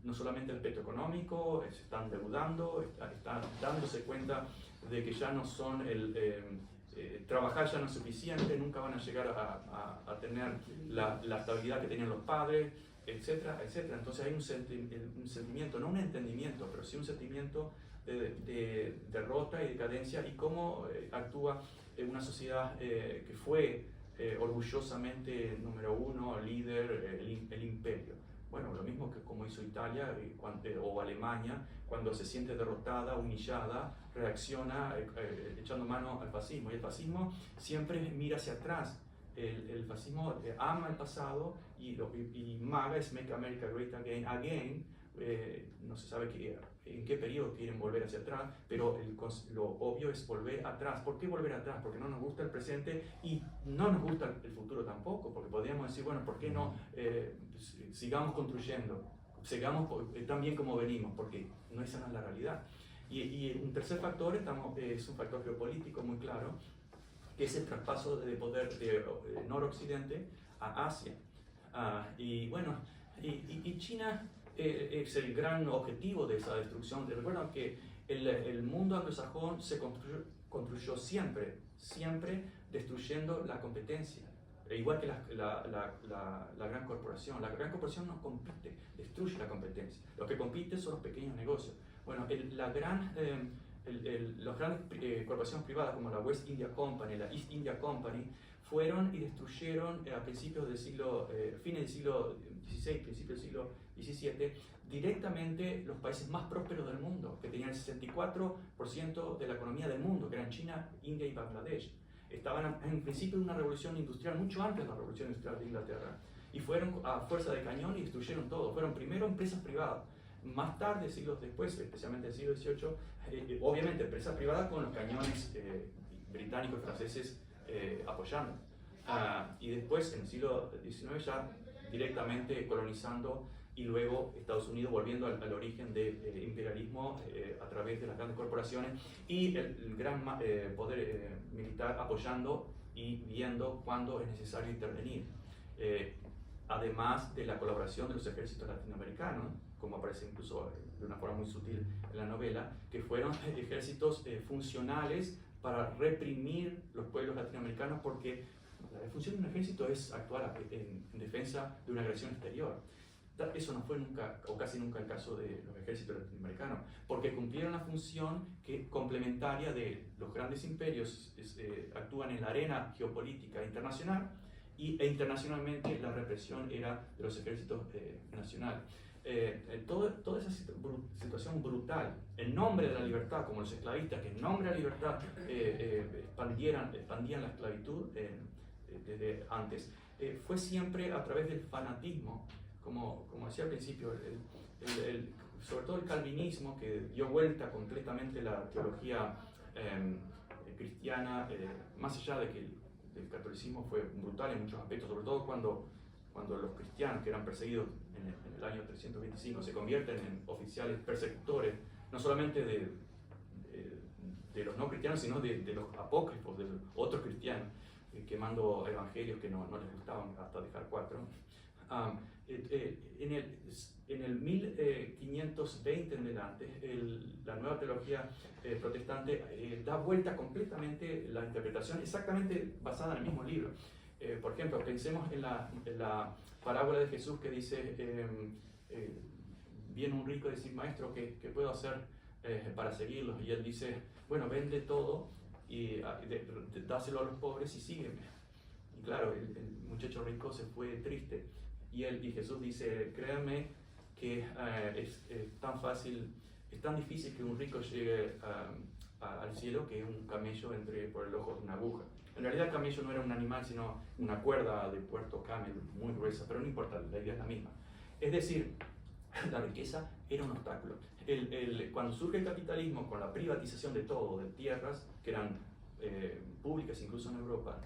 no solamente el aspecto económico, se están endeudando, están dándose cuenta de que ya no son trabajar ya no es suficiente, nunca van a llegar a tener la estabilidad que tenían los padres, etcétera, etcétera. Entonces hay un sentimiento, no un entendimiento, pero sí un sentimiento de derrota y decadencia, y cómo actúa una sociedad que fue orgullosamente número uno, líder, el imperio. Bueno, lo mismo que como hizo Italia o Alemania, cuando se siente derrotada, humillada, reacciona echando mano al fascismo. Y el fascismo siempre mira hacia atrás. El fascismo ama el pasado y MAGA es Make America Great Again. No se sabe en qué periodo quieren volver hacia atrás, pero lo obvio es volver atrás. ¿Por qué volver atrás? Porque no nos gusta el presente y no nos gusta el futuro tampoco, porque podríamos decir, bueno, ¿por qué no sigamos construyendo? Sigamos tan bien como venimos, porque no esa no es la realidad. Y un tercer factor es un factor geopolítico muy claro, que es el traspaso de poder de noroccidente a Asia. Y bueno, y China es el gran objetivo de esa destrucción. Recuerden que el mundo anglosajón se construyó siempre destruyendo la competencia. Igual que la gran corporación. La gran corporación no compite, destruye la competencia. Lo que compite son los pequeños negocios. Bueno, las grandes corporaciones privadas como la West India Company, la East India Company, fueron y destruyeron a principios del siglo, fines del siglo XVI, principios del siglo XVII, directamente los países más prósperos del mundo, que tenían el 64% de la economía del mundo, que eran China, India y Bangladesh. Estaban en principio de una revolución industrial mucho antes de la revolución industrial de Inglaterra, y fueron a fuerza de cañón y destruyeron todo. Fueron primero empresas privadas, más tarde, siglos después, especialmente el siglo XVIII, obviamente empresas privadas con los cañones británicos y franceses apoyando. Y después, en el siglo XIX, ya directamente colonizando, y luego Estados Unidos volviendo al origen del imperialismo a través de las grandes corporaciones y el gran poder militar apoyando y viendo cuándo es necesario intervenir. Además de la colaboración de los ejércitos latinoamericanos, como aparece incluso de una forma muy sutil en la novela, que fueron ejércitos funcionales para reprimir los pueblos latinoamericanos, porque la función de un ejército es actuar en defensa de una agresión exterior. Eso no fue nunca, o casi nunca, el caso de los ejércitos latinoamericanos, porque cumplieron la función complementaria de los grandes imperios, actúan en la arena geopolítica internacional, e internacionalmente la represión era de los ejércitos nacionales. Toda esa situación brutal, en nombre de la libertad, como los esclavistas, que en nombre de la libertad expandían la esclavitud desde antes, fue siempre a través del fanatismo, como decía al principio, sobre todo el calvinismo, que dio vuelta completamente la teología cristiana, más allá de que el catolicismo fue brutal en muchos aspectos, sobre todo cuando los cristianos que eran perseguidos en el año 325 se convierten en oficiales persecutores, no solamente de los no cristianos, sino de los apócrifos, de los otros cristianos, quemando evangelios que no les gustaban, hasta dejar 4. En el 1520 en adelante, la nueva teología protestante da vuelta completamente la interpretación, exactamente basada en el mismo libro. Por ejemplo, pensemos en la parábola de Jesús que dice, viene un rico y dice, maestro, ¿qué puedo hacer para seguirlos? Y él dice, bueno, vende todo y dáselo a los pobres y sígueme. Y claro, el muchacho rico se fue triste. Y Jesús dice, créanme que es tan difícil que un rico llegue al cielo que un camello entre por el ojo de una aguja. En realidad el camello no era un animal, sino una cuerda de puerto camel muy gruesa, pero no importa, la idea es la misma. Es decir, la riqueza era un obstáculo. Cuando surge el capitalismo con la privatización de todo, de tierras que eran públicas, incluso en Europa,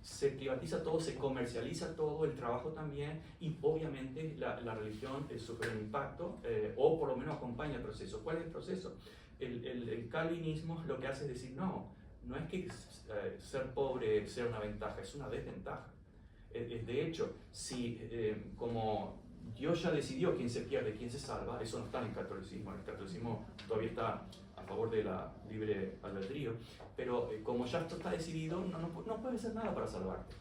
se privatiza todo, se comercializa todo, el trabajo también, y obviamente la religión sufre un impacto, o por lo menos acompaña el proceso. ¿Cuál es el proceso? El calvinismo lo que hace es decir, no es que ser pobre sea una ventaja, es una desventaja. De hecho, si como Dios ya decidió quién se pierde, quién se salva, eso no está en el catolicismo todavía está a favor de la libre albedrío, pero como ya esto está decidido, no puede hacer nada para salvarte.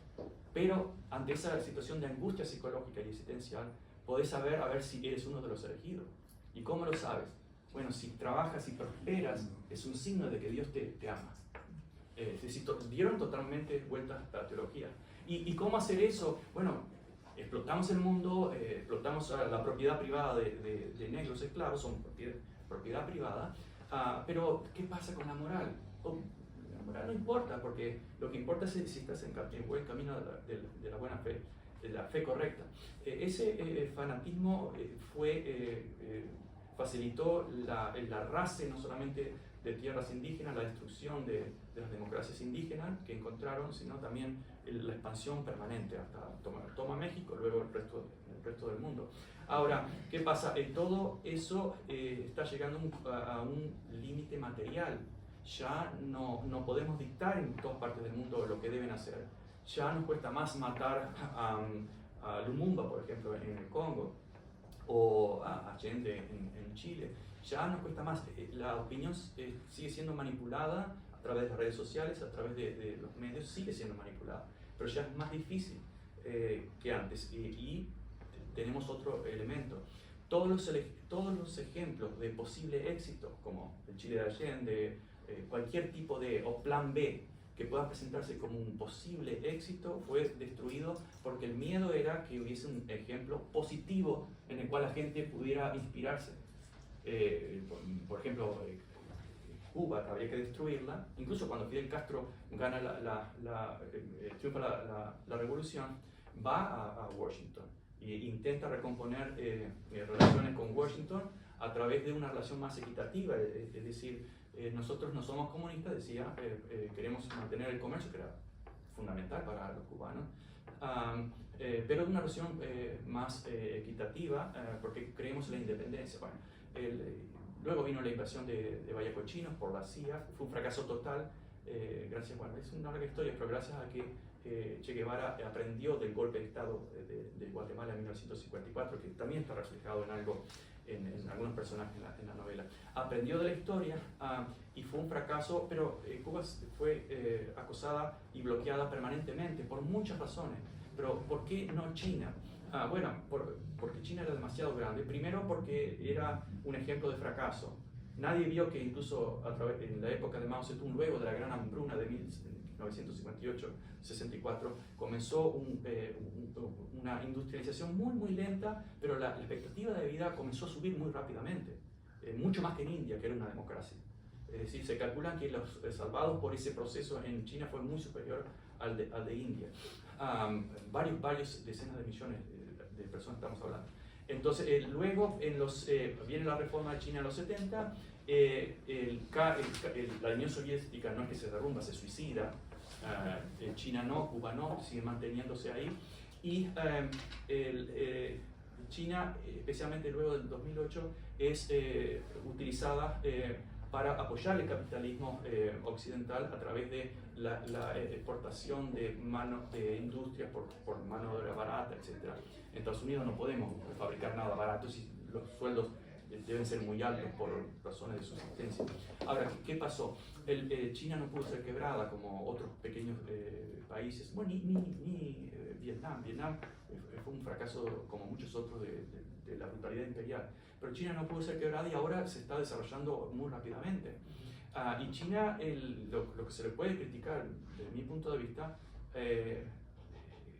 Pero ante esa situación de angustia psicológica y existencial, podés saber a ver si eres uno de los elegidos. ¿Y cómo lo sabes? Bueno, si trabajas y prosperas, es un signo de que Dios te ama. Es decir, dieron totalmente vueltas a la teología. ¿Y cómo hacer eso? Bueno, explotamos el mundo, explotamos la propiedad privada de negros esclavos, son propiedad privada, pero ¿qué pasa con la moral? La moral no importa, porque lo que importa es si estás en buen camino de la buena fe, de la fe correcta. Ese fanatismo facilitó el arrase no solamente de tierras indígenas, la destrucción de las democracias indígenas que encontraron, sino también la expansión permanente hasta toma México, luego el resto del mundo. Ahora, ¿qué pasa? Todo eso está llegando a un límite material. Ya no podemos dictar en todas partes del mundo lo que deben hacer. Ya nos cuesta más matar a Lumumba, por ejemplo, en el Congo, o a Allende en Chile. Ya nos cuesta más. La opinión sigue siendo manipulada a través de las redes sociales, a través de los medios, sigue siendo manipulada, pero ya es más difícil que antes. Y tenemos otro elemento. Todos los ejemplos de posible éxito, como el Chile de Allende, cualquier tipo o plan B que pueda presentarse como un posible éxito, fue destruido porque el miedo era que hubiese un ejemplo positivo en el cual la gente pudiera inspirarse. Por ejemplo, Cuba, habría que destruirla. Incluso cuando Fidel Castro gana triunfa la revolución, va a Washington e intenta recomponer relaciones con Washington a través de una relación más equitativa, es decir, nosotros no somos comunistas, decía, queremos mantener el comercio, que era fundamental para los cubanos, pero de una relación más equitativa, porque creemos en la independencia. Bueno, luego vino la invasión de Vallacochinos por la CIA, fue un fracaso total, bueno, es una larga historia, pero gracias a que Che Guevara aprendió del golpe de Estado de Guatemala en 1954, que también está reflejado en algunos personajes en la novela. Aprendió de la historia y fue un fracaso, pero Cuba fue acosada y bloqueada permanentemente por muchas razones. Pero ¿por qué no China? Bueno, porque China era demasiado grande. Primero porque era un ejemplo de fracaso. Nadie vio que incluso en la época de Mao Zedong, luego de la gran hambruna de 1958-64, comenzó una industrialización muy lenta, pero la expectativa de vida comenzó a subir muy rápidamente, mucho más que en India, que era una democracia. Es decir, se calculan que los salvados por ese proceso en China fue muy superior al de India. Varios decenas de millones de personas estamos hablando. Entonces, luego viene la reforma de China en los 70, la Unión Soviética no es que se derrumba, se suicida, China no, Cuba no, sigue manteniéndose ahí, y China, especialmente luego del 2008, es utilizada para apoyar el capitalismo occidental a través de la exportación de industrias por mano de obra barata, etc. En Estados Unidos no podemos fabricar nada barato si los sueldos deben ser muy altos por razones de subsistencia. Ahora, ¿qué pasó? China no pudo ser quebrada como otros pequeños países, bueno, ni Vietnam. Vietnam fue un fracaso como muchos otros de la brutalidad imperial. Pero China no pudo ser quebrada y ahora se está desarrollando muy rápidamente. Y China, lo que se le puede criticar desde mi punto de vista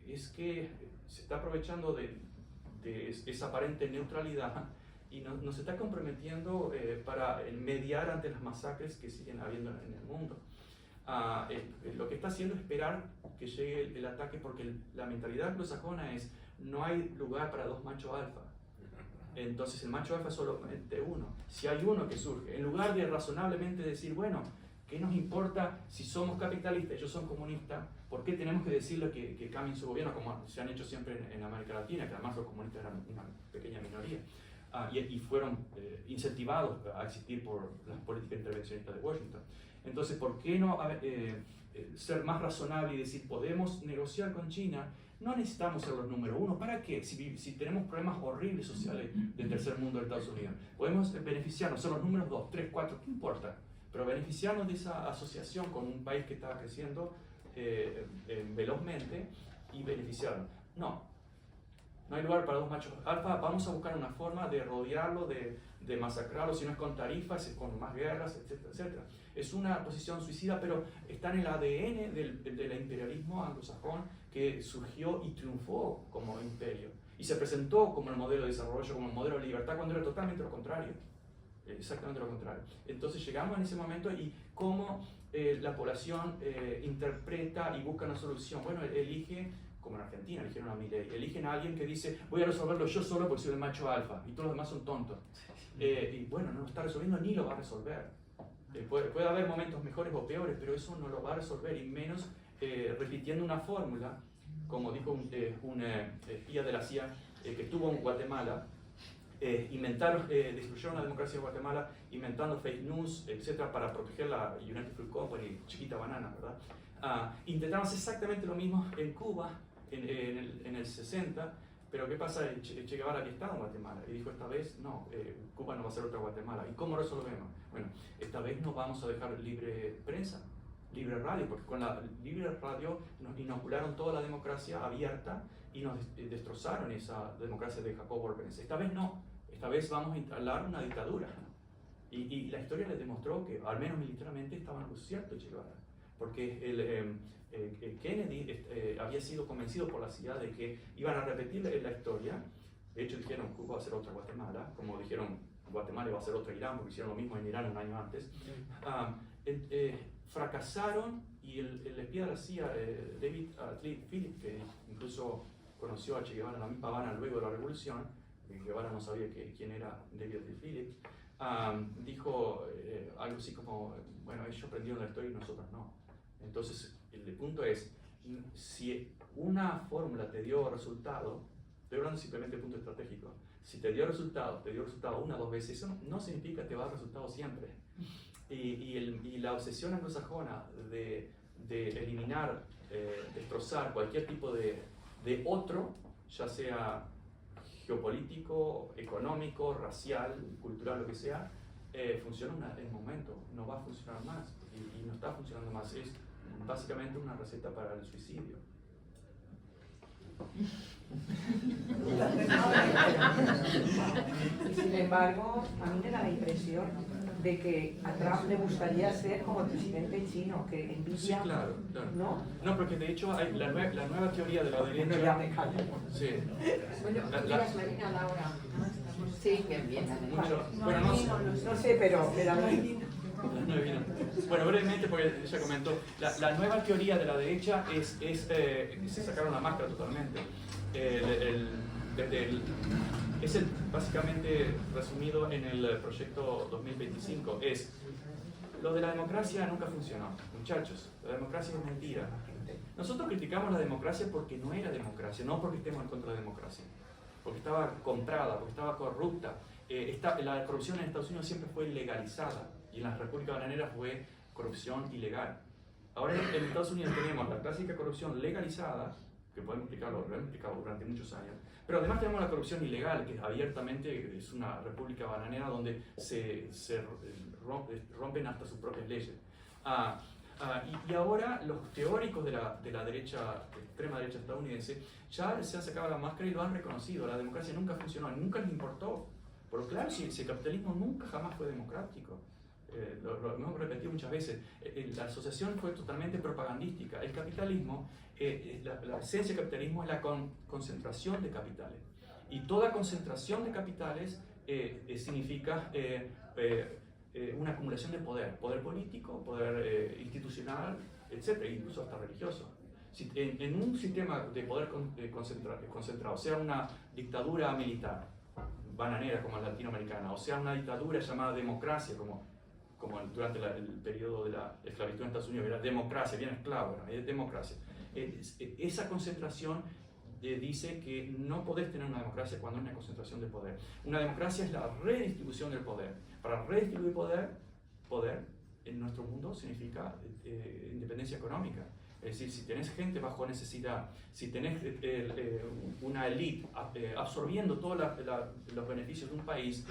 es que se está aprovechando de esa aparente neutralidad y nos está comprometiendo para mediar ante las masacres que siguen habiendo en el mundo. Lo que está haciendo es esperar que llegue el ataque, porque la mentalidad anglosajona es: no hay lugar para dos machos alfa. Entonces el macho alfa es solamente uno. Si hay uno que surge, en lugar de razonablemente decir, bueno, ¿Qué nos importa si somos capitalistas, ellos son comunistas? ¿Por qué tenemos que decirle que cambien su gobierno, como se han hecho siempre en América Latina, que además los comunistas eran una pequeña minoría? Y fueron incentivados a existir por las políticas intervencionistas de Washington. Entonces, ¿por qué no ser más razonable y decir, podemos negociar con China? No necesitamos ser los número uno. ¿Para qué? Si tenemos problemas horribles sociales del tercer mundo de Estados Unidos, podemos beneficiarnos, ser los números 2, 3, 4, ¿qué importa? Pero beneficiarnos de esa asociación con un país que está creciendo velozmente y beneficiarnos. No hay lugar para dos machos alfa. Vamos a buscar una forma de rodearlo, de masacrarlo, si no es con tarifas, es con más guerras, etcétera, etcétera. Es una posición suicida, pero está en el ADN del imperialismo anglosajón, que surgió y triunfó como imperio y se presentó como el modelo de desarrollo, como el modelo de libertad, cuando era totalmente lo contrario, exactamente lo contrario. Entonces llegamos en ese momento y cómo la población interpreta y busca una solución. Bueno, elige, como en Argentina eligieron a Milei, eligen a alguien que dice, voy a resolverlo yo solo porque soy el macho alfa y todos los demás son tontos. Y bueno, no lo está resolviendo ni lo va a resolver. Puede haber momentos mejores o peores, pero eso no lo va a resolver, y menos repitiendo una fórmula, como dijo un espía de la CIA que estuvo en Guatemala. Destruyeron la democracia de Guatemala inventando fake news, etcétera, para proteger la United Fruit Company, chiquita banana, ¿verdad? Intentaron hacer exactamente lo mismo en Cuba en el 60, pero ¿qué pasa? Che Guevara había estado en Guatemala y dijo, esta vez no, Cuba no va a ser otra Guatemala. ¿Y cómo resolvemos? Bueno, esta vez no vamos a dejar libre prensa, libre radio, porque con la libre radio nos inocularon toda la democracia abierta y nos destrozaron esa democracia de Jacobo Arbenz. Esta vez no, esta vez vamos a instalar una dictadura. Y la historia les demostró que, al menos militarmente, estaba en lo cierto Che Guevara, porque Kennedy había sido convencido por la CIA de que iban a repetir la historia. De hecho, dijeron Cuba va a ser otra Guatemala, como dijeron Guatemala iba a ser otra Irán, porque hicieron lo mismo en Irán un año antes. Fracasaron, y el espía de la CIA, David Phillips, que incluso conoció a Che Guevara en la misma Habana luego de la revolución, Guevara no sabía quién era David Phillips, dijo algo así como, bueno, ellos aprendieron la historia y nosotros no. Entonces, el punto es, si una fórmula te dio resultado, estoy hablando simplemente de punto estratégico, si te dio resultado una o dos veces, eso no significa que te va a dar resultado siempre. Y la obsesión anglosajona de eliminar, destrozar cualquier tipo de otro, ya sea geopolítico, económico, racial, cultural, lo que sea, funciona en el momento, no va a funcionar más, y no está funcionando más. Es básicamente una receta para el suicidio. Y sin embargo, a mí me da la impresión de que a Trump le gustaría ser como el presidente chino, que envidia. Sí, claro. ¿No? No, porque de hecho hay la nueva teoría de la derecha. Bueno, ya me callo. Sí. Bueno, gracias Marina, Laura. Sí, bien. Bueno, no sé, pero me da Bueno, brevemente, porque ya comentó, la nueva teoría de la derecha se sacaron la máscara totalmente. Básicamente resumido en el proyecto 2025, lo de la democracia nunca funcionó. Muchachos, la democracia es mentira. Nosotros criticamos la democracia porque no era democracia, no porque estemos en contra de la democracia, porque estaba comprada, porque estaba corrupta. La corrupción en Estados Unidos siempre fue legalizada, y en la República Bananera fue corrupción ilegal. Ahora en Estados Unidos tenemos la clásica corrupción legalizada, que podemos explicarlo, lo hemos explicado durante muchos años, pero además tenemos la corrupción ilegal, que abiertamente es una república bananera donde se rompen hasta sus propias leyes. Y ahora los teóricos de la derecha, extrema derecha estadounidense, ya se han sacado la máscara y lo han reconocido. La democracia nunca funcionó, nunca les importó. Pero claro, si el capitalismo nunca jamás fue democrático. Lo hemos repetido muchas veces, la asociación fue totalmente propagandística. El capitalismo, la esencia del capitalismo es la concentración de capitales. Y toda concentración de capitales significa una acumulación de poder político, poder institucional, etc., incluso hasta religioso. Si en un sistema de poder concentrado, sea una dictadura militar, bananera como la latinoamericana, o sea una dictadura llamada democracia como como durante el periodo de la esclavitud en Estados Unidos, era democracia, bien esclavo, era democracia. Esa concentración dice que no podés tener una democracia cuando hay una concentración de poder. Una democracia es la redistribución del poder. Para redistribuir poder en nuestro mundo significa independencia económica. Es decir, si tenés gente bajo necesidad, si tenés una élite absorbiendo todos los beneficios de un país,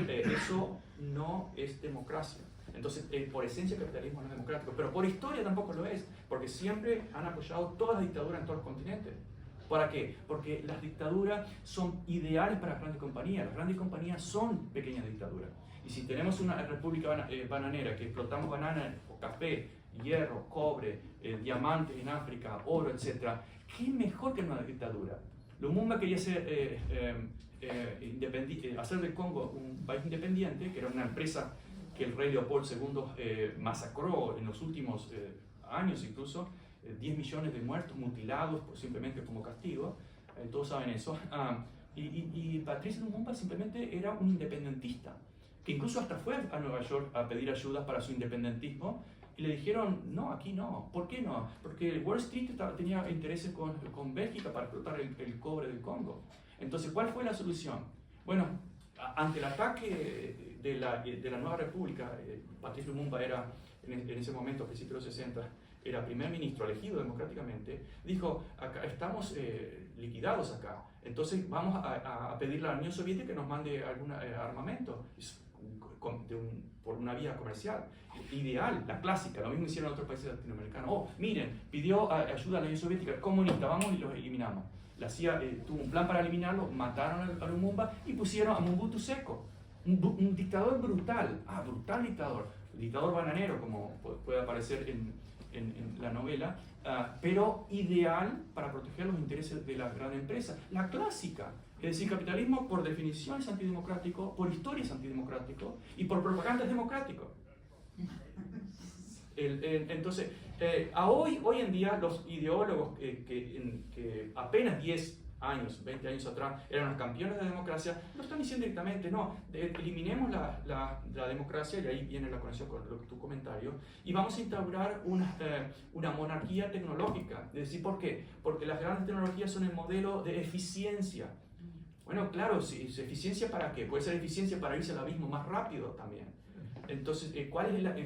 eso no es democracia. Entonces, por esencia el capitalismo no es democrático, pero por historia tampoco lo es, porque siempre han apoyado todas las dictaduras en todos los continentes. ¿Para qué? Porque las dictaduras son ideales para las grandes compañías. Las grandes compañías son pequeñas dictaduras. Y si tenemos una república bananera que explotamos banana o café, hierro, cobre, diamantes en África, oro, etc., ¿qué mejor que una dictadura? Lumumba quería hacer del Congo un país independiente, que era una empresa que el rey Leopoldo II masacró en los últimos años, incluso 10 millones de muertos, mutilados simplemente como castigo, todos saben eso. Y Patrice Lumumba simplemente era un independentista, que incluso hasta fue a Nueva York a pedir ayuda para su independentismo, y le dijeron, no, aquí no. ¿Por qué no? Porque Wall Street tenía intereses con Bélgica para explotar el cobre del Congo. Entonces, ¿cuál fue la solución? Bueno, ante el ataque de la nueva república, Patrice Lumumba era, en ese momento, a principios de los 60, era primer ministro elegido democráticamente, dijo, acá estamos liquidados acá, entonces vamos a pedirle a la Unión Soviética que nos mande algún armamento por una vía comercial. Ideal, la clásica, lo mismo hicieron otros países latinoamericanos. Oh, miren, pidió ayuda a la Unión Soviética comunista, vamos y los eliminamos. La CIA tuvo un plan para eliminarlo, mataron a Lumumba y pusieron a Mobutu Seko, un dictador brutal, brutal dictador bananero, como puede aparecer en la novela, pero ideal para proteger los intereses de la gran empresa. La clásica, es decir, capitalismo por definición es antidemocrático, por historia es antidemocrático y por propaganda es democrático. Entonces, hoy en día los ideólogos que apenas 10 años, 20 años atrás eran los campeones de la democracia, lo están diciendo directamente, no, eliminemos la democracia, y ahí viene la conexión con tu comentario, y vamos a instaurar una monarquía tecnológica. Es decir, ¿por qué? Porque las grandes tecnologías son el modelo de eficiencia. Bueno, claro, sí, ¿eficiencia para qué? Puede ser eficiencia para irse al abismo más rápido también. Entonces,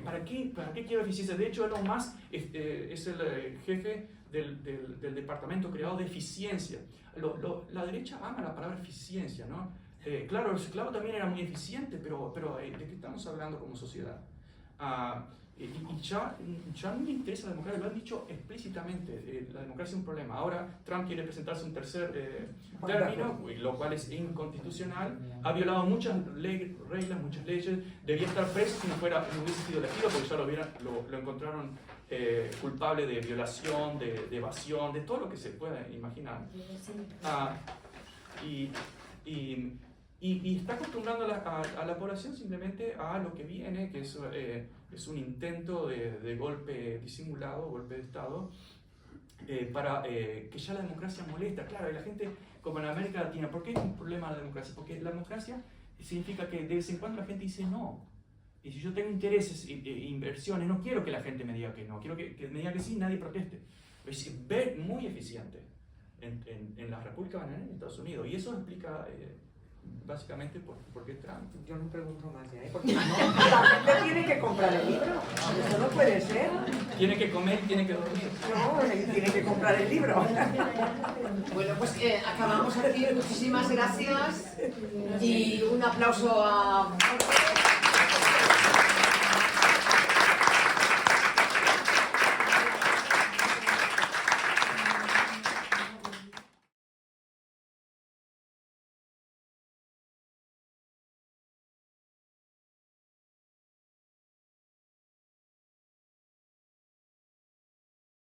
¿para qué quiero eficiencia? De hecho, Elon Musk es el jefe del departamento creado de eficiencia. La derecha ama la palabra eficiencia, ¿no? Claro, el esclavo también era muy eficiente, pero ¿de qué estamos hablando como sociedad? Y ya no me interesa la democracia, lo han dicho explícitamente, la democracia es un problema. Ahora Trump quiere presentarse un tercer término, lo cual es inconstitucional, ha violado muchas reglas, muchas leyes, debía estar preso si no hubiese sido elegido, porque ya lo encontraron culpable de violación, de evasión, de todo lo que se pueda imaginar. Y está acostumbrando a la población simplemente a lo que viene, que es un intento de golpe disimulado, golpe de Estado, para que ya la democracia molesta. Claro, y la gente, como en América Latina, ¿por qué es un problema la democracia? Porque la democracia significa que de vez en cuando la gente dice no. Y si yo tengo intereses e inversiones, no quiero que la gente me diga que no, quiero que me diga que sí, nadie proteste. Es muy eficiente en la República Bananera en Estados Unidos, y eso explica básicamente por qué Trump. Yo no pregunto más ya, porque no, la gente tiene que comprar el libro, eso no puede ser. Tiene que comer, tiene que dormir. No, tiene que comprar el libro. Bueno, pues acabamos aquí, muchísimas gracias y un aplauso a...